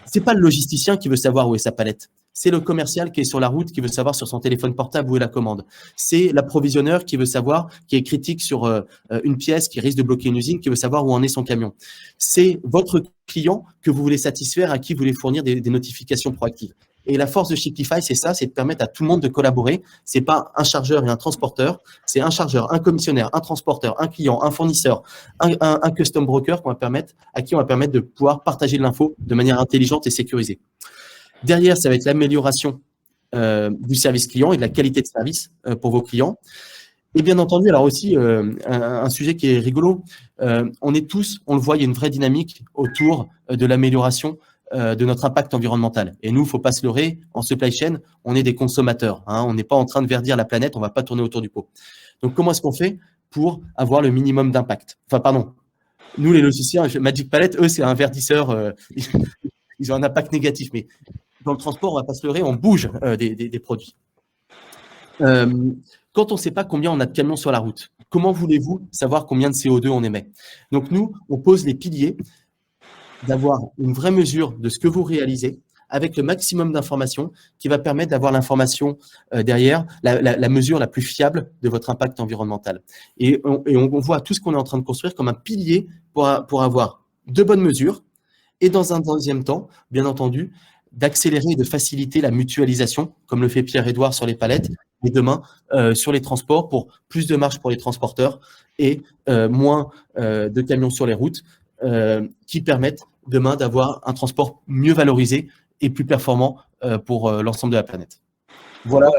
C'est pas le logisticien qui veut savoir où est sa palette. C'est le commercial qui est sur la route, qui veut savoir sur son téléphone portable où est la commande. C'est l'approvisionneur qui veut savoir, qui est critique sur une pièce qui risque de bloquer une usine, qui veut savoir où en est son camion. C'est votre client que vous voulez satisfaire, à qui vous voulez fournir des notifications proactives. Et la force de Shiptify, c'est ça, c'est de permettre à tout le monde de collaborer. C'est pas un chargeur et un transporteur, c'est un chargeur, un commissionnaire, un transporteur, un client, un fournisseur, un custom broker à qui on va permettre de pouvoir partager de l'info de manière intelligente et sécurisée. Derrière, ça va être l'amélioration du service client et de la qualité de service pour vos clients. Et bien entendu, alors aussi, un sujet qui est rigolo, on le voit, il y a une vraie dynamique autour de l'amélioration de notre impact environnemental. Et nous, il ne faut pas se leurrer, en supply chain, on est des consommateurs. On n'est pas en train de verdir la planète, on ne va pas tourner autour du pot. Donc, comment est-ce qu'on fait pour avoir le minimum d'impact ? Nous, les logiciens, Magic Palette, eux, c'est un verdisseur. Ils ont un impact négatif. Mais dans le transport, on ne va pas se leurrer, on bouge des produits. Quand on ne sait pas combien on a de camions sur la route, comment voulez-vous savoir combien de CO2 on émet? Donc, nous, on pose les piliers d'avoir une vraie mesure de ce que vous réalisez avec le maximum d'informations qui va permettre d'avoir l'information derrière, la mesure la plus fiable de votre impact environnemental. Et on voit tout ce qu'on est en train de construire comme un pilier pour avoir de bonnes mesures et dans un deuxième temps, bien entendu, d'accélérer et de faciliter la mutualisation, comme le fait Pierre-Édouard sur les palettes, et demain sur les transports pour plus de marge pour les transporteurs et moins de camions sur les routes qui permettent demain d'avoir un transport mieux valorisé et plus performant pour l'ensemble de la planète. Voilà,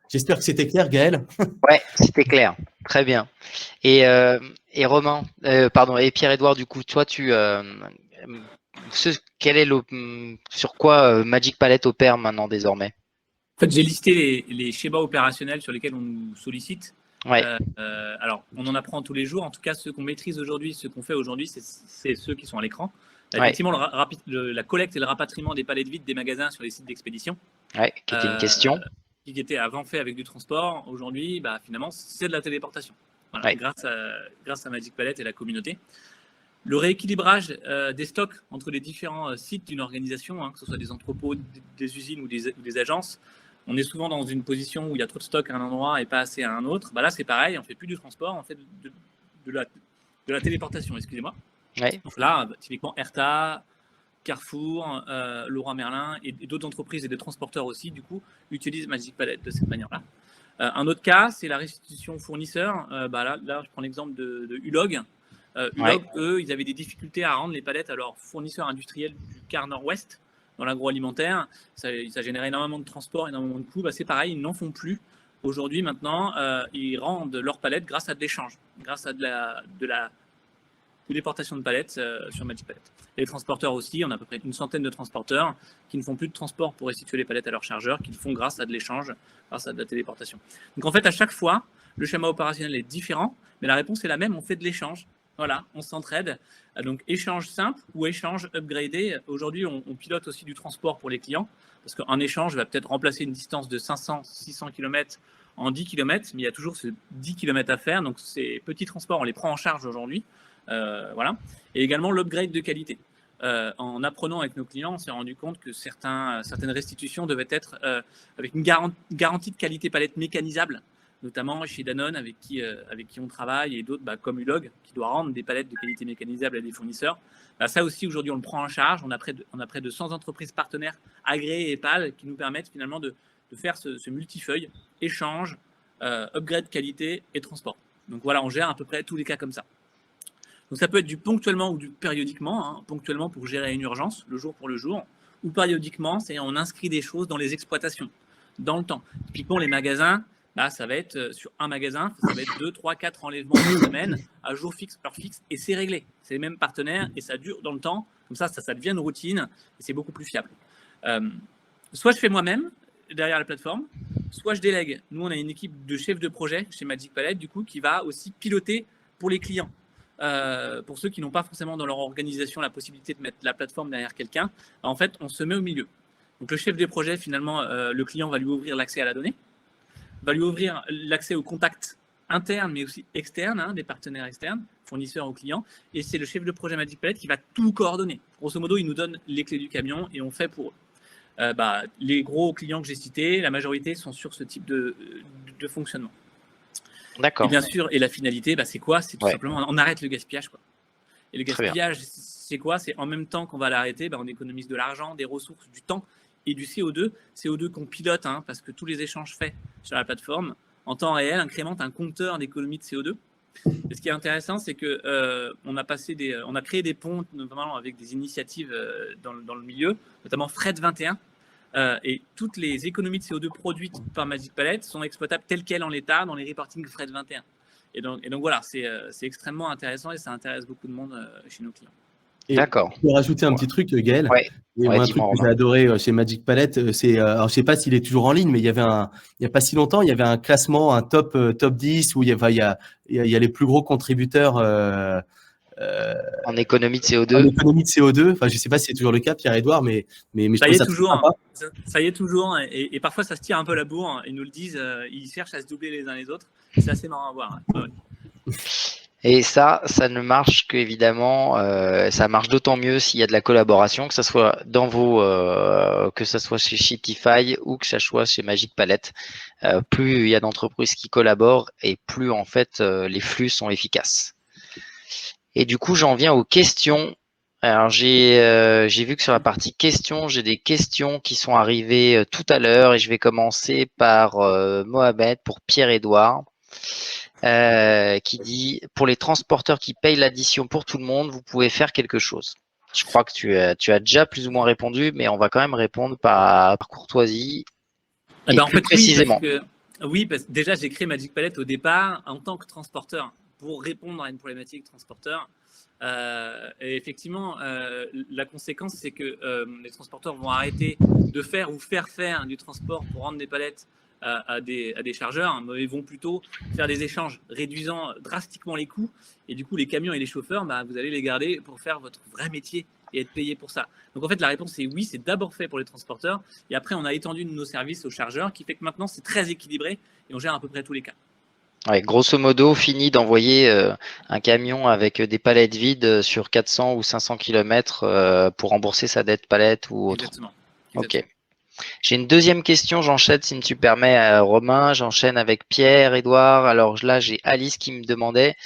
j'espère que c'était clair, Gaël. Ouais, c'était clair. Très bien. Et Romain, et Pierre-Édouard, du coup, toi, quel est sur quoi Magic Palette opère maintenant désormais? En fait, j'ai listé les schémas opérationnels sur lesquels on nous sollicite. Ouais. Alors, on en apprend tous les jours. En tout cas, ceux qu'on maîtrise aujourd'hui, ceux qu'on fait aujourd'hui, c'est ceux qui sont à l'écran. Effectivement, la collecte et le rapatriement des palettes vides des magasins sur les sites d'expédition. Ouais, qui était une question. Qui était avant fait avec du transport. Aujourd'hui, finalement, c'est de la téléportation. Voilà, grâce à Magic Palette et la communauté. Le rééquilibrage des stocks entre les différents sites d'une organisation, que ce soit des entrepôts, des usines ou des agences, on est souvent dans une position où il y a trop de stock à un endroit et pas assez à un autre. Là, c'est pareil, on ne fait plus du transport, on fait de la téléportation, excusez-moi. Ouais. Donc là, typiquement, Erta, Carrefour, Leroy Merlin et d'autres entreprises et des transporteurs aussi, du coup, utilisent Magic Palette de cette manière-là. Un autre cas, c'est la restitution fournisseur. Là, je prends l'exemple de Ulog. Ulog, eux, ils avaient des difficultés à rendre les palettes à leurs fournisseurs industriels du quart nord-ouest dans l'agroalimentaire. Ça générait énormément de transport, énormément de coûts. C'est pareil, ils n'en font plus. Aujourd'hui, maintenant, ils rendent leurs palettes grâce à de l'échange, grâce à de la téléportation de palettes sur Magic Palette. Et les transporteurs aussi, on a à peu près une centaine de transporteurs qui ne font plus de transport pour restituer les palettes à leurs chargeurs, qui le font grâce à de l'échange, grâce à de la téléportation. Donc en fait, à chaque fois, le schéma opérationnel est différent, mais la réponse est la même, on fait de l'échange. Voilà, on s'entraide. Donc, échange simple ou échange upgradé. Aujourd'hui, on pilote aussi du transport pour les clients parce qu'un échange va peut-être remplacer une distance de 500-600 km en 10 km, mais il y a toujours ces 10 km à faire. Donc, ces petits transports, on les prend en charge aujourd'hui. Voilà. Et également l'upgrade de qualité. En apprenant avec nos clients, on s'est rendu compte que certaines restitutions devaient être avec une garantie de qualité palette mécanisable, notamment chez Danone avec qui on travaille et d'autres comme Ulog qui doit rendre des palettes de qualité mécanisable à des fournisseurs. Ça aussi, aujourd'hui, on le prend en charge. On a près de 100 entreprises partenaires agréées et PAL qui nous permettent finalement de faire ce multifeuille, échange, upgrade qualité et transport. Donc voilà, on gère à peu près tous les cas comme ça. Donc ça peut être du ponctuellement ou du périodiquement. Ponctuellement pour gérer une urgence, le jour pour le jour, ou périodiquement, c'est on inscrit des choses dans les exploitations, dans le temps. Typiquement, les magasins, ça va être sur un magasin, ça va être 2, 3, 4 enlèvements par semaine, à jour fixe, heure fixe, et c'est réglé. C'est les mêmes partenaires et ça dure dans le temps. Comme ça devient une routine et c'est beaucoup plus fiable. Soit je fais moi-même derrière la plateforme, soit je délègue. Nous, on a une équipe de chefs de projet chez Magic Palette, du coup, qui va aussi piloter pour les clients. Pour ceux qui n'ont pas forcément dans leur organisation la possibilité de mettre la plateforme derrière quelqu'un, en fait, on se met au milieu. Donc, le chef de projet, finalement, le client va lui ouvrir l'accès à la donnée, va lui ouvrir l'accès aux contacts internes, mais aussi externes, des partenaires externes, fournisseurs aux clients. Et c'est le chef de projet Magic Palette qui va tout coordonner. Grosso modo, il nous donne les clés du camion et on fait pour eux. Les gros clients que j'ai cités, la majorité sont sur ce type de fonctionnement. D'accord. Et bien sûr, et la finalité, c'est quoi? C'est tout simplement, on arrête le gaspillage, quoi. Et le gaspillage, c'est quoi? C'est en même temps qu'on va l'arrêter, on économise de l'argent, des ressources, du temps et du CO2. CO2 qu'on pilote, parce que tous les échanges faits sur la plateforme, en temps réel, incrémentent un compteur d'économie de CO2. Et ce qui est intéressant, c'est que on a créé des ponts, notamment avec des initiatives dans le milieu, notamment Fred 21. Et toutes les économies de CO2 produites par Magic Palette sont exploitables telles quelles en l'état dans les reporting Fred 21. Et donc voilà, c'est extrêmement intéressant et ça intéresse beaucoup de monde chez nos clients. D'accord. Je peux rajouter un petit truc, Gaël. Un truc que j'ai adoré chez Magic Palette, c'est, alors je sais pas s'il est toujours en ligne, mais il y a pas si longtemps, il y avait un classement, un top 10 où il y a les plus gros contributeurs En économie de en CO2. économie de CO2. Enfin, je ne sais pas si c'est toujours le cas, Pierre-Édouard, mais je Ça trouve y est ça très toujours, sympa. ça y est toujours, et parfois ça se tire un peu la bourre. Ils nous le disent, ils cherchent à se doubler les uns les autres. C'est assez marrant à voir. Ouais. Et ça ne marche qu'évidemment, ça marche d'autant mieux s'il y a de la collaboration, que ça soit que ça soit chez Shiptify ou que ça soit chez Magic Palette. Plus il y a d'entreprises qui collaborent et plus en fait les flux sont efficaces. Et du coup, j'en viens aux questions. Alors j'ai vu que sur la partie questions, j'ai des questions qui sont arrivées tout à l'heure et je vais commencer par Mohamed pour Pierre-Édouard. Qui dit « Pour les transporteurs qui payent l'addition pour tout le monde, vous pouvez faire quelque chose ». Je crois que tu as déjà plus ou moins répondu, mais on va quand même répondre par courtoisie et En plus fait, précisément. Oui, parce que déjà, j'ai créé Magic Palette au départ en tant que transporteur pour répondre à une problématique de transporteur. Et effectivement, la conséquence, c'est que les transporteurs vont arrêter de faire du transport pour rendre des palettes à des chargeurs, mais ils vont plutôt faire des échanges réduisant drastiquement les coûts. Et du coup, les camions et les chauffeurs, vous allez les garder pour faire votre vrai métier et être payé pour ça. Donc en fait, la réponse est oui, c'est d'abord fait pour les transporteurs. Et après, on a étendu nos services aux chargeurs, qui fait que maintenant, c'est très équilibré et on gère à peu près tous les cas. Ouais, grosso modo, fini d'envoyer un camion avec des palettes vides sur 400 ou 500 km pour rembourser sa dette palette ou autre. Exactement. Ok. J'ai une deuxième question, j'enchaîne si tu permets, Romain, j'enchaîne avec Pierre, Édouard. Alors là, j'ai Alice qui me demandait,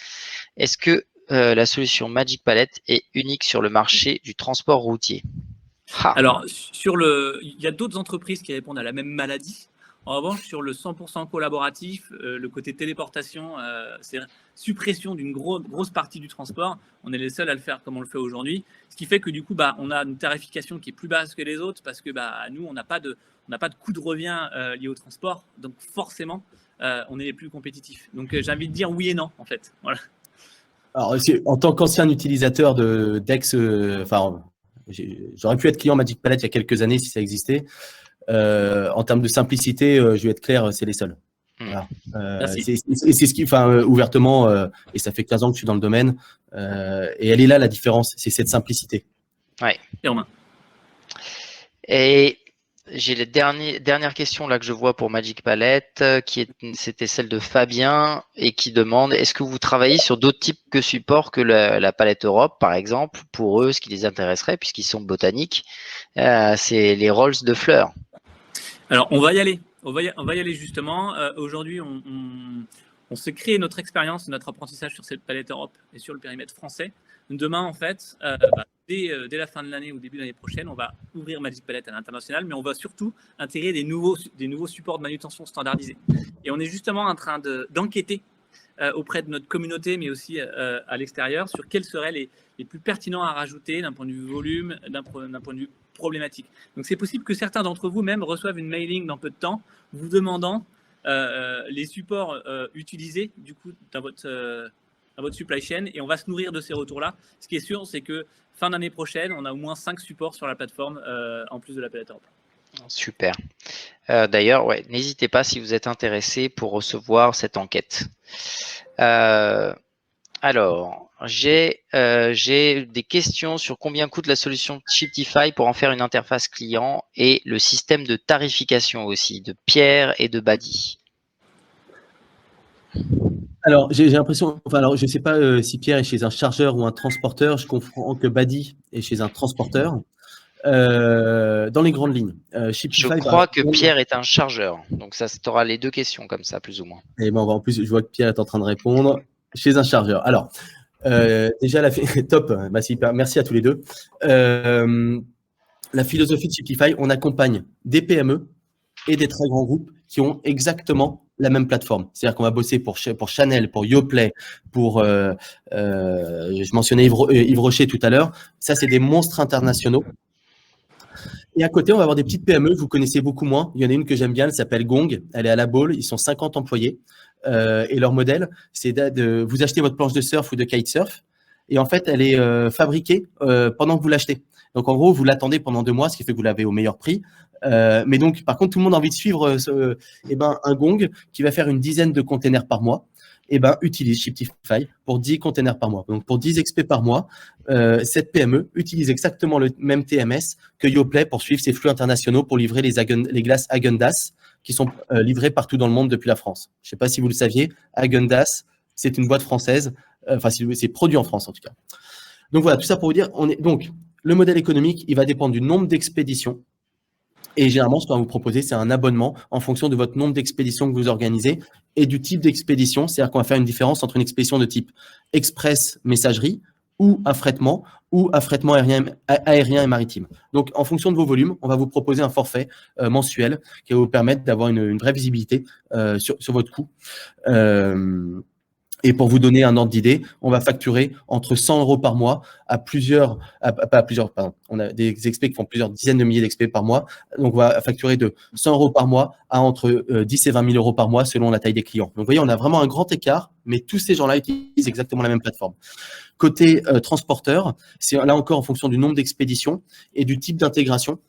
est-ce que la solution Magic Palette est unique sur le marché du transport routier? Alors, il y a d'autres entreprises qui répondent à la même maladie. En revanche, sur le 100% collaboratif, le côté téléportation, c'est suppression d'une grosse partie du transport. On est les seuls à le faire comme on le fait aujourd'hui. Ce qui fait que du coup, on a une tarification qui est plus basse que les autres parce que nous, on n'a pas de coût de revient lié au transport. Donc forcément, on est les plus compétitifs. Donc j'ai envie de dire oui et non, en fait. Voilà. Alors, en tant qu'ancien utilisateur d'Ex, j'aurais pu être client Magic Palette il y a quelques années si ça existait. En termes de simplicité, je vais être clair, c'est les seuls. Voilà. C'est ce qui, ouvertement, et ça fait 15 ans que je suis dans le domaine, et elle est là la différence, c'est cette simplicité. Ouais. Et Romain. Et j'ai les dernières questions là que je vois pour Magic Palette, c'était celle de Fabien et qui demande, est-ce que vous travaillez sur d'autres types de supports que la palette Europe, par exemple? Pour eux, ce qui les intéresserait, puisqu'ils sont botaniques, c'est les rolls de fleurs. Alors, on va y aller. On va y aller justement. Aujourd'hui, on s'est créé notre expérience, notre apprentissage sur cette palette Europe et sur le périmètre français. Demain, en fait, dès la fin de l'année ou début de l'année prochaine, on va ouvrir Magic Palette à l'international, mais on va surtout intégrer des nouveaux supports de manutention standardisés. Et on est justement en train d'enquêter auprès de notre communauté, mais aussi à l'extérieur, sur quels seraient les plus pertinents à rajouter d'un point de vue volume, d'un point de vue problématique. Donc c'est possible que certains d'entre vous même reçoivent une mailing dans peu de temps vous demandant les supports utilisés du coup dans votre supply chain, et on va se nourrir de ces retours-là. Ce qui est sûr, c'est que fin d'année prochaine, on a au moins 5 supports sur la plateforme en plus de la palette Europe. Super. D'ailleurs, ouais, n'hésitez pas si vous êtes intéressé pour recevoir cette enquête. Alors, j'ai des questions sur combien coûte la solution Shiptify pour en faire une interface client et le système de tarification aussi de Pierre et de Badi. Alors, j'ai l'impression, alors je ne sais pas si Pierre est chez un chargeur ou un transporteur, je comprends que Badi est chez un transporteur. Dans les grandes lignes. Je crois que Pierre est un chargeur, donc ça t'aura les deux questions comme ça, plus ou moins. Et bon, en plus, je vois que Pierre est en train de répondre chez un chargeur. Alors, déjà, top, super, merci à tous les deux. La philosophie de Shiptify, on accompagne des PME et des très grands groupes qui ont exactement la même plateforme. C'est-à-dire qu'on va bosser pour Chanel, pour Yoplait, pour, je mentionnais Yves Rocher tout à l'heure. Ça, c'est des monstres internationaux. Et à côté, on va avoir des petites PME que vous connaissez beaucoup moins. Il y en a une que j'aime bien, elle s'appelle Gong. Elle est à La Baule. Ils sont 50 employés. Et leur modèle, c'est de vous achetez votre planche de surf ou de kitesurf. Et en fait, elle est fabriquée pendant que vous l'achetez. Donc, en gros, vous l'attendez pendant 2 mois, ce qui fait que vous l'avez au meilleur prix. Mais donc, par contre, tout le monde a envie de suivre un Gong qui va faire une dizaine de containers par mois. utilise Shiptify pour 10 containers par mois. Donc, pour 10 XP par mois, cette PME utilise exactement le même TMS que Yoplait pour suivre ses flux internationaux pour livrer les glaces Häagen-Dazs qui sont livrées partout dans le monde depuis la France. Je ne sais pas si vous le saviez, Häagen-Dazs, c'est une boîte française. Enfin, c'est produit en France en tout cas. Donc voilà, tout ça pour vous dire, donc le modèle économique, il va dépendre du nombre d'expéditions. Et généralement, ce qu'on va vous proposer, c'est un abonnement en fonction de votre nombre d'expéditions que vous organisez et du type d'expédition. C'est-à-dire qu'on va faire une différence entre une expédition de type express messagerie ou affrètement aérien et maritime. Donc, en fonction de vos volumes, on va vous proposer un forfait mensuel qui va vous permettre d'avoir une vraie visibilité sur votre coût. Et pour vous donner un ordre d'idée, on va facturer entre 100 € par mois on a des experts qui font plusieurs dizaines de milliers d'experts par mois. Donc, on va facturer de 100 € par mois à entre 10 et 20 000 € par mois selon la taille des clients. Donc, vous voyez, on a vraiment un grand écart, mais tous ces gens-là utilisent exactement la même plateforme. Côté transporteur, c'est là encore en fonction du nombre d'expéditions et du type d'intégration.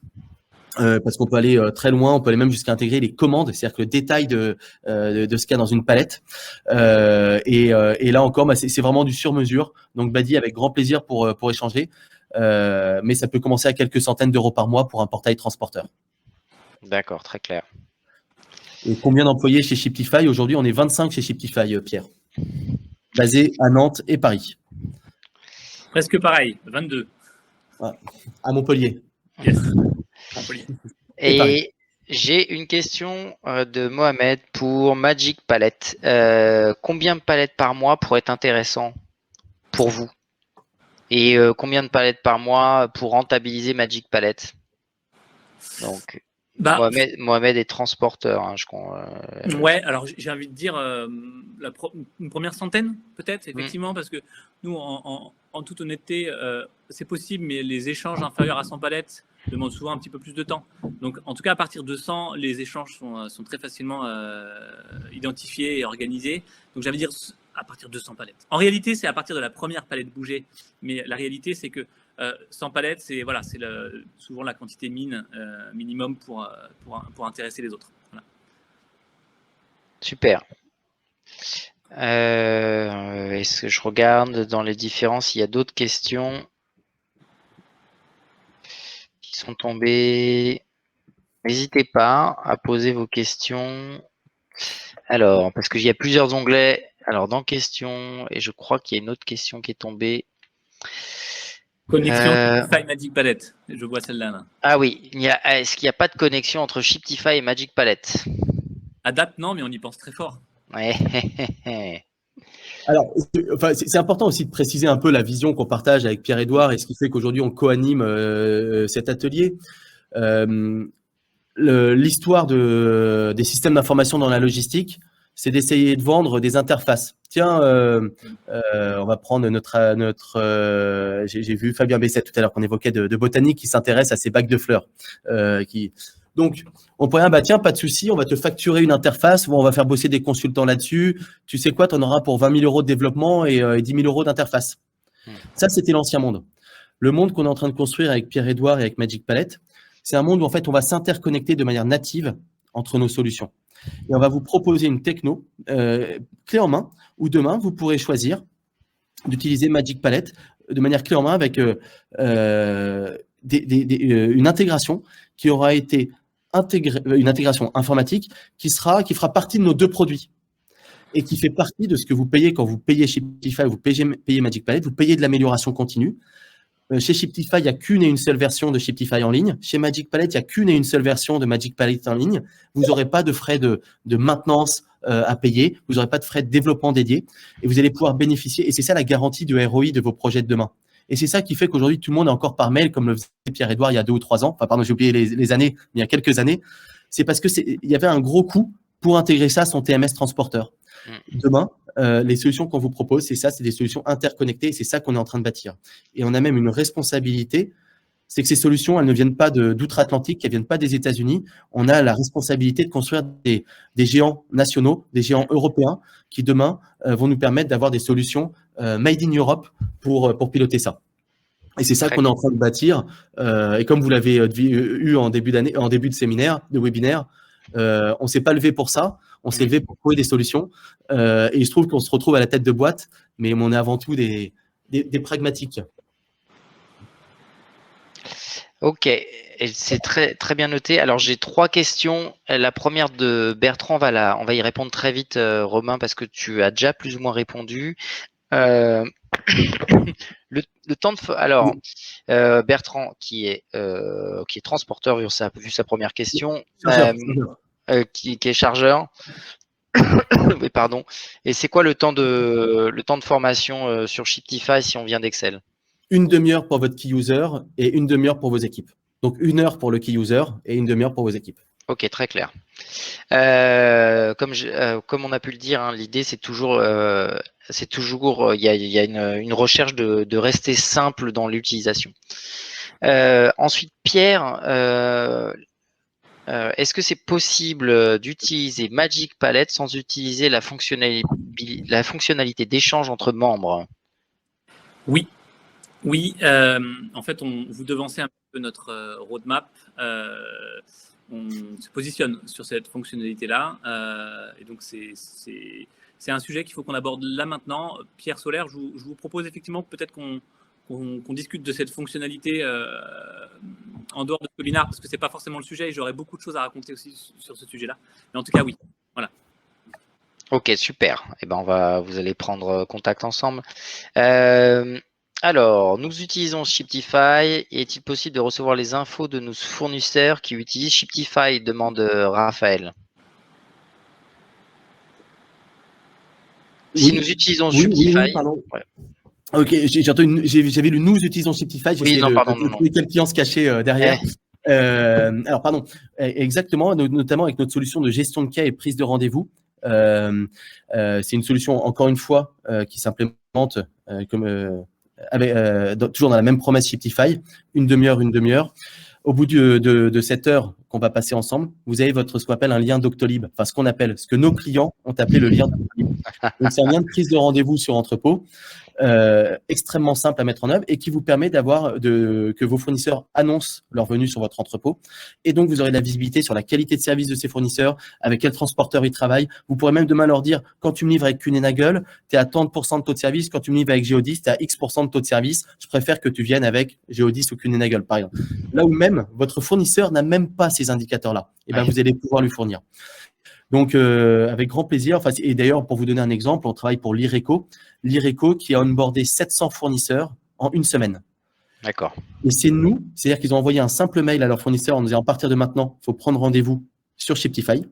Parce qu'on peut aller très loin, on peut aller même jusqu'à intégrer les commandes, c'est-à-dire que le détail de ce qu'il y a dans une palette. Et là encore, c'est vraiment du sur-mesure. Donc Badi, avec grand plaisir pour échanger. Mais ça peut commencer à quelques centaines d'euros par mois pour un portail transporteur. D'accord, très clair. Et combien d'employés chez Shiptify? Aujourd'hui, on est 25 chez Shiptify, Pierre. Basé à Nantes et Paris. Presque pareil, 22. À Montpellier. Yes. Et j'ai une question de Mohamed pour Magic Palette. Combien de palettes par mois pourrait être intéressant pour vous? Et combien de palettes par mois pour rentabiliser Magic Palette? Donc, Mohamed est transporteur. Hein, ouais, alors j'ai envie de dire une première centaine, peut-être, effectivement, parce que nous, en toute honnêteté, c'est possible, mais les échanges inférieurs à 100 palettes demandent souvent un petit peu plus de temps. Donc, en tout cas, à partir de 100, les échanges sont très facilement identifiés et organisés. Donc, j'allais dire à partir de 100 palettes. En réalité, c'est à partir de la première palette bougée. Mais la réalité, c'est que 100 palettes, c'est souvent la quantité minimum pour intéresser les autres. Voilà. Super. Est-ce que je regarde dans les différences, il y a d'autres questions qui sont tombées. N'hésitez pas à poser vos questions. Alors, parce qu'il y a plusieurs onglets. Alors, dans questions, et je crois qu'il y a une autre question qui est tombée. Connexion Shiptify Magic Palette. Je vois celle-là. Là. Ah oui. Est-ce qu'il n'y a pas de connexion entre Shiptify et Magic Palette? À date, non, mais on y pense très fort. Ouais. Alors, c'est important aussi de préciser un peu la vision qu'on partage avec Pierre-Edouard et ce qui fait qu'aujourd'hui on co-anime cet atelier. L'histoire des systèmes d'information dans la logistique, c'est d'essayer de vendre des interfaces. Tiens, on va prendre j'ai vu Fabien Besset tout à l'heure qu'on évoquait de botanique qui s'intéresse à ces bacs de fleurs. Donc, on pourrait dire, tiens, pas de souci, on va te facturer une interface, on va faire bosser des consultants là-dessus. Tu sais quoi, tu en auras pour 20 000 € de développement et 10 000 € d'interface. Ça, c'était l'ancien monde. Le monde qu'on est en train de construire avec Pierre-Edouard et avec Magic Palette, c'est un monde où en fait, on va s'interconnecter de manière native entre nos solutions. Et on va vous proposer une techno clé en main où demain, vous pourrez choisir d'utiliser Magic Palette de manière clé en main avec une intégration qui aura été une intégration informatique qui fera partie de nos deux produits et qui fait partie de ce que vous payez quand vous payez Shiptify, vous payez Magic Palette, vous payez de l'amélioration continue. Chez Shiptify, il n'y a qu'une et une seule version de Shiptify en ligne. Chez Magic Palette, il n'y a qu'une et une seule version de Magic Palette en ligne. Vous n'aurez pas de frais de maintenance à payer. Vous n'aurez pas de frais de développement dédiés. Et vous allez pouvoir bénéficier. Et c'est ça la garantie de ROI de vos projets de demain. Et c'est ça qui fait qu'aujourd'hui, tout le monde est encore par mail, comme le faisait Pierre-Edouard il y a 2 ou 3 ans. Enfin, pardon, j'ai oublié les années, mais il y a quelques années. C'est parce il y avait un gros coût pour intégrer ça à son TMS transporteur. Demain, les solutions qu'on vous propose, c'est ça, c'est des solutions interconnectées et c'est ça qu'on est en train de bâtir. Et on a même une responsabilité, c'est que ces solutions, elles ne viennent pas d'outre-Atlantique, elles ne viennent pas des États-Unis. On a la responsabilité de construire des géants nationaux, des géants européens qui demain vont nous permettre d'avoir des solutions made in Europe pour piloter ça. Et c'est ça qu'on est en train de bâtir. Et comme vous l'avez eu en début de séminaire, de webinaire, On s'est pas levé pour ça, on s'est levé pour trouver des solutions. Et il se trouve qu'on se retrouve à la tête de boîte, mais on est avant tout des pragmatiques. Ok, et c'est très, très bien noté. Alors, j'ai 3 questions. La première de Bertrand, on va y répondre très vite, Romain, parce que tu as déjà plus ou moins répondu. Euh, le temps de... Alors, Bertrand, qui est transporteur, vu sa première question, qui est chargeur. Oui, pardon. Et c'est quoi le temps de formation sur Shiptify si on vient d'Excel? Une demi-heure pour votre key user et une demi-heure pour vos équipes. Donc, 1 heure pour le key user et une demi-heure pour vos équipes. Ok, très clair. Comme on a pu le dire, hein, l'idée c'est toujours, il y a une recherche de rester simple dans l'utilisation. Ensuite, Pierre, est-ce que c'est possible d'utiliser Magic Palette sans utiliser la fonctionnalité d'échange entre membres? Oui. Oui, en fait, vous devancez un peu notre roadmap. On se positionne sur cette fonctionnalité-là. Et donc, c'est un sujet qu'il faut qu'on aborde là maintenant. Pierre Solaire, je vous propose effectivement peut-être qu'on discute de cette fonctionnalité en dehors de ce webinaire, parce que ce n'est pas forcément le sujet et j'aurais beaucoup de choses à raconter aussi sur ce sujet-là. Mais en tout cas, oui. Voilà. Ok, super. Eh ben, vous allez prendre contact ensemble. Alors, nous utilisons Shiptify. Est-il possible de recevoir les infos de nos fournisseurs qui utilisent Shiptify? Demande Raphaël. Si nous utilisons Shiptify. Oui, pardon. Ouais. Ok, j'avais lu nous utilisons Shiptify. Oui, non, pardon. Quel client se cachait derrière. Alors, pardon. Exactement, notamment avec notre solution de gestion de cas et prise de rendez-vous. C'est une solution, encore une fois, qui s'implémente toujours dans la même promesse Shiptify, une demi-heure. Au bout de 7 heures qu'on va passer ensemble, vous avez ce qu'on appelle un lien Doctolib, enfin ce que nos clients ont appelé le lien Doctolib. Donc, c'est un lien de prise de rendez-vous sur entrepôt, extrêmement simple à mettre en œuvre et qui vous permet que vos fournisseurs annoncent leur venue sur votre entrepôt. Et donc, vous aurez de la visibilité sur la qualité de service de ces fournisseurs, avec quel transporteur ils travaillent. Vous pourrez même demain leur dire, quand tu me livres avec Kuehne+Nagel, tu es à tant de % de taux de service. Quand tu me livres avec Geodis, tu es à X% de taux de service. Je préfère que tu viennes avec Geodis ou Kuehne+Nagel, par exemple. Là où même votre fournisseur n'a même pas ces indicateurs-là, et ben, vous allez pouvoir lui fournir. Donc, avec grand plaisir. Enfin, et d'ailleurs, pour vous donner un exemple, on travaille pour l'IRECO qui a onboardé 700 fournisseurs en 1 semaine. D'accord. Et c'est nous, c'est-à-dire qu'ils ont envoyé un simple mail à leurs fournisseurs en nous disant, à partir de maintenant, il faut prendre rendez-vous sur Shiptify.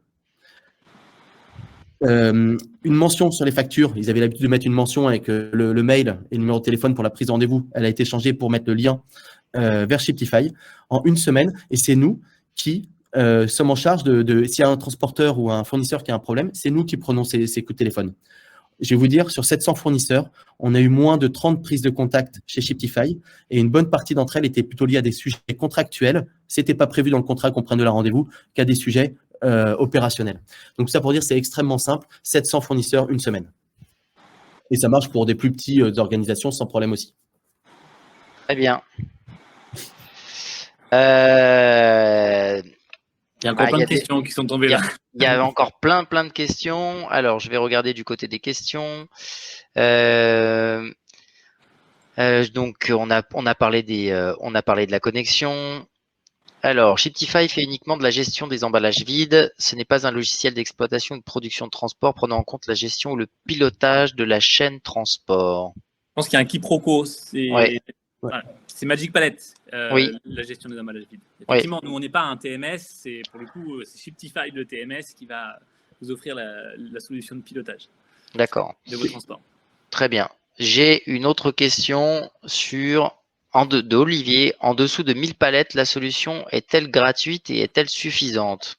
Une mention sur les factures. Ils avaient l'habitude de mettre une mention avec le mail et le numéro de téléphone pour la prise de rendez-vous. Elle a été changée pour mettre le lien vers Shiptify en 1 semaine. Et c'est nous qui sommes en charge s'il y a un transporteur ou un fournisseur qui a un problème, c'est nous qui prenons ces coups de téléphone. Je vais vous dire, sur 700 fournisseurs, on a eu moins de 30 prises de contact chez Shiptify et une bonne partie d'entre elles étaient plutôt liées à des sujets contractuels. C'était pas prévu dans le contrat qu'on prenne de la rendez-vous qu'à des sujets opérationnels. Donc ça pour dire, c'est extrêmement simple. 700 fournisseurs, 1 semaine. Et ça marche pour des plus petites organisations sans problème aussi. Très bien. Il y a encore plein de questions qui sont tombées là. Il y a encore plein de questions. Alors, je vais regarder du côté des questions. Donc, on a parlé de la connexion. Alors, Shiptify fait uniquement de la gestion des emballages vides. Ce n'est pas un logiciel d'exploitation ou de production de transport prenant en compte la gestion ou le pilotage de la chaîne transport. Je pense qu'il y a un quiproquo. C'est Magic Palette, la gestion des emballages vides. Effectivement, nous, on n'est pas un TMS. Pour le coup, c'est Shiptify, le TMS, qui va vous offrir la solution de pilotage. D'accord. De vos transports. Très bien. J'ai une autre question de Olivier. En dessous de 1000 palettes, la solution est-elle gratuite et est-elle suffisante?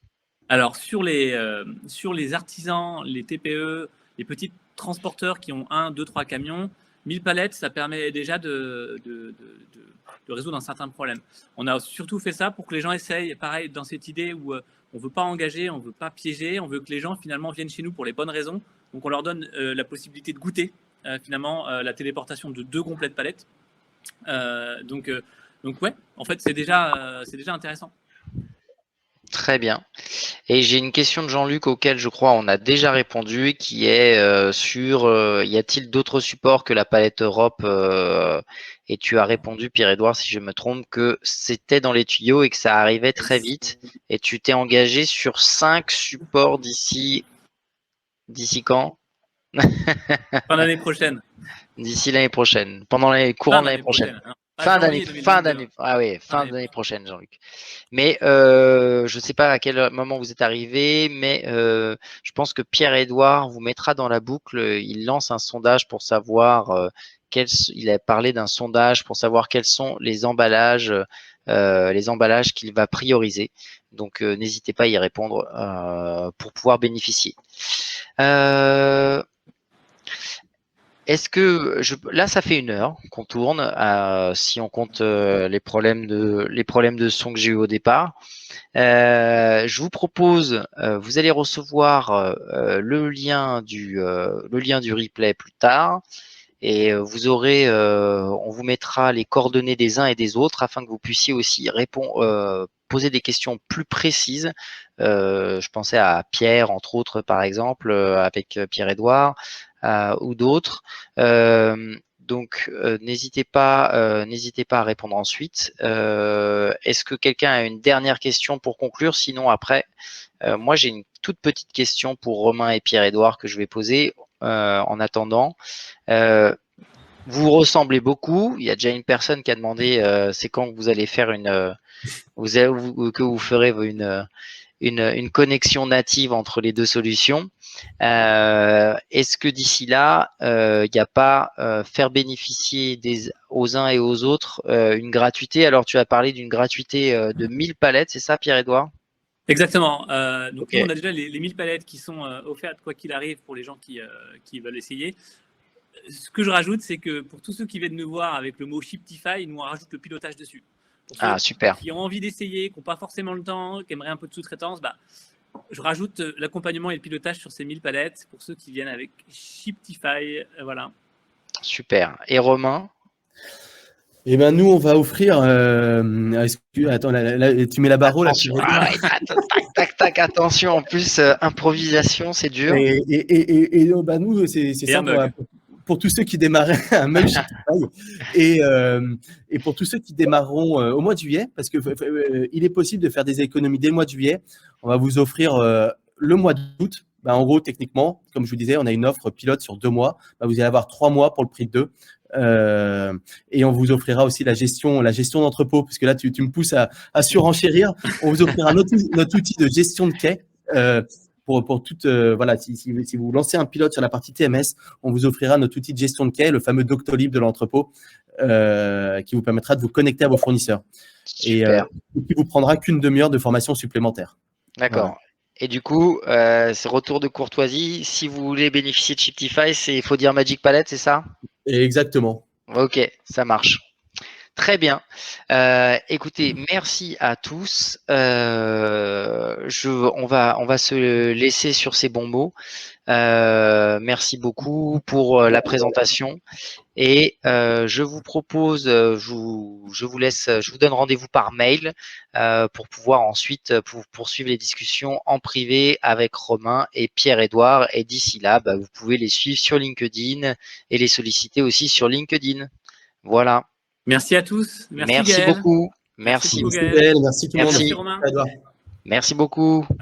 Alors, sur les artisans, les TPE, les petits transporteurs qui ont 1, 2, 3 camions, 1000 palettes, ça permet déjà de résoudre un certain problème. On a surtout fait ça pour que les gens essayent, pareil, dans cette idée où on ne veut pas engager, on ne veut pas piéger, on veut que les gens finalement viennent chez nous pour les bonnes raisons. Donc, on leur donne la possibilité de goûter finalement la téléportation de 2 complètes palettes. Donc ouais, en fait, c'est déjà intéressant. Très bien. Et j'ai une question de Jean-Luc auquel je crois on a déjà répondu, qui est sur y a-t-il d'autres supports que la palette Europe et tu as répondu, Pierre-Édouard, si je me trompe, que c'était dans les tuyaux et que ça arrivait très vite. Et tu t'es engagé sur 5 supports d'ici quand? Fin d'année prochaine. D'ici l'année prochaine, pendant les courants de l'année prochaine. Hein. Fin d'année, Janvier fin 2022. d'année. Ah oui, fin d'année d'année prochaine, Jean-Luc. Mais je ne sais pas à quel moment vous êtes arrivé, mais je pense que Pierre-Édouard vous mettra dans la boucle. Il lance un sondage pour savoir il a parlé d'un sondage pour savoir quels sont les emballages qu'il va prioriser. Donc n'hésitez pas à y répondre pour pouvoir bénéficier. Est-ce que là, ça fait 1 heure qu'on tourne, si on compte les problèmes de son que j'ai eu au départ. Je vous propose, vous allez recevoir le lien du replay plus tard, et vous aurez, on vous mettra les coordonnées des uns et des autres afin que vous puissiez aussi poser des questions plus précises. Je pensais à Pierre, entre autres, par exemple, avec Pierre-Édouard. Ou d'autres. Donc, n'hésitez pas à répondre ensuite. Est-ce que quelqu'un a une dernière question pour conclure? Sinon, après, moi, j'ai une toute petite question pour Romain et Pierre-Édouard que je vais poser en attendant. Vous ressemblez beaucoup. Il y a déjà une personne qui a demandé c'est quand que vous allez faire que vous ferez une connexion native entre les deux solutions. Est-ce que d'ici là, il n'y a pas faire bénéficier aux uns et aux autres une gratuité? Alors, tu as parlé d'une gratuité de 1000 palettes, c'est ça, Pierre-Édouard? Exactement. Donc, Okay. nous, on a déjà les 1000 palettes qui sont offertes, quoi qu'il arrive, pour les gens qui veulent essayer. Ce que je rajoute, c'est que pour tous ceux qui viennent nous voir avec le mot Shiptify, nous, on rajoute le pilotage dessus. Pour ceux super. qui ont envie d'essayer, qui n'ont pas forcément le temps, qui aimeraient un peu de sous-traitance, je rajoute l'accompagnement et le pilotage sur ces 1000 palettes pour ceux qui viennent avec Shiptify. Voilà. Super. Et Romain? Eh ben nous, on va offrir. Attends, là, tu mets la barre là. Tac. Attention. En plus, improvisation, c'est dur. Et bah, nous, c'est ça pour tous ceux qui démarraient un mug Shiptify et pour tous ceux qui démarreront au mois de juillet, parce que il est possible de faire des économies dès le mois de juillet. On va vous offrir le mois d'août. Bah, en gros, techniquement, comme je vous disais, on a une offre pilote sur 2 mois. Bah, vous allez avoir 3 mois pour le prix de 2. Et on vous offrira aussi la gestion d'entrepôt, parce que là, tu me pousses à surenchérir. On vous offrira notre outil de gestion de quai. Pour toute, voilà, si vous lancez un pilote sur la partie TMS, on vous offrira notre outil de gestion de quai, le fameux Doctolib de l'entrepôt, qui vous permettra de vous connecter à vos fournisseurs. Et qui vous prendra qu'une demi-heure de formation supplémentaire. D'accord. Voilà. Et du coup, c'est retour de courtoisie. Si vous voulez bénéficier de Shiptify, il faut dire Magic Palette, c'est ça? Exactement. Ok, ça marche. Très bien. Écoutez, merci à tous. On va se laisser sur ces bons mots. Merci beaucoup pour la présentation. Et je vous propose, je vous donne rendez-vous par mail pour pouvoir ensuite poursuivre les discussions en privé avec Romain et Pierre-Édouard. Et d'ici là, vous pouvez les suivre sur LinkedIn et les solliciter aussi sur LinkedIn. Voilà. Merci à tous. Merci beaucoup. Merci beaucoup, Gaël. Merci tout le monde. Merci Romain. Merci beaucoup.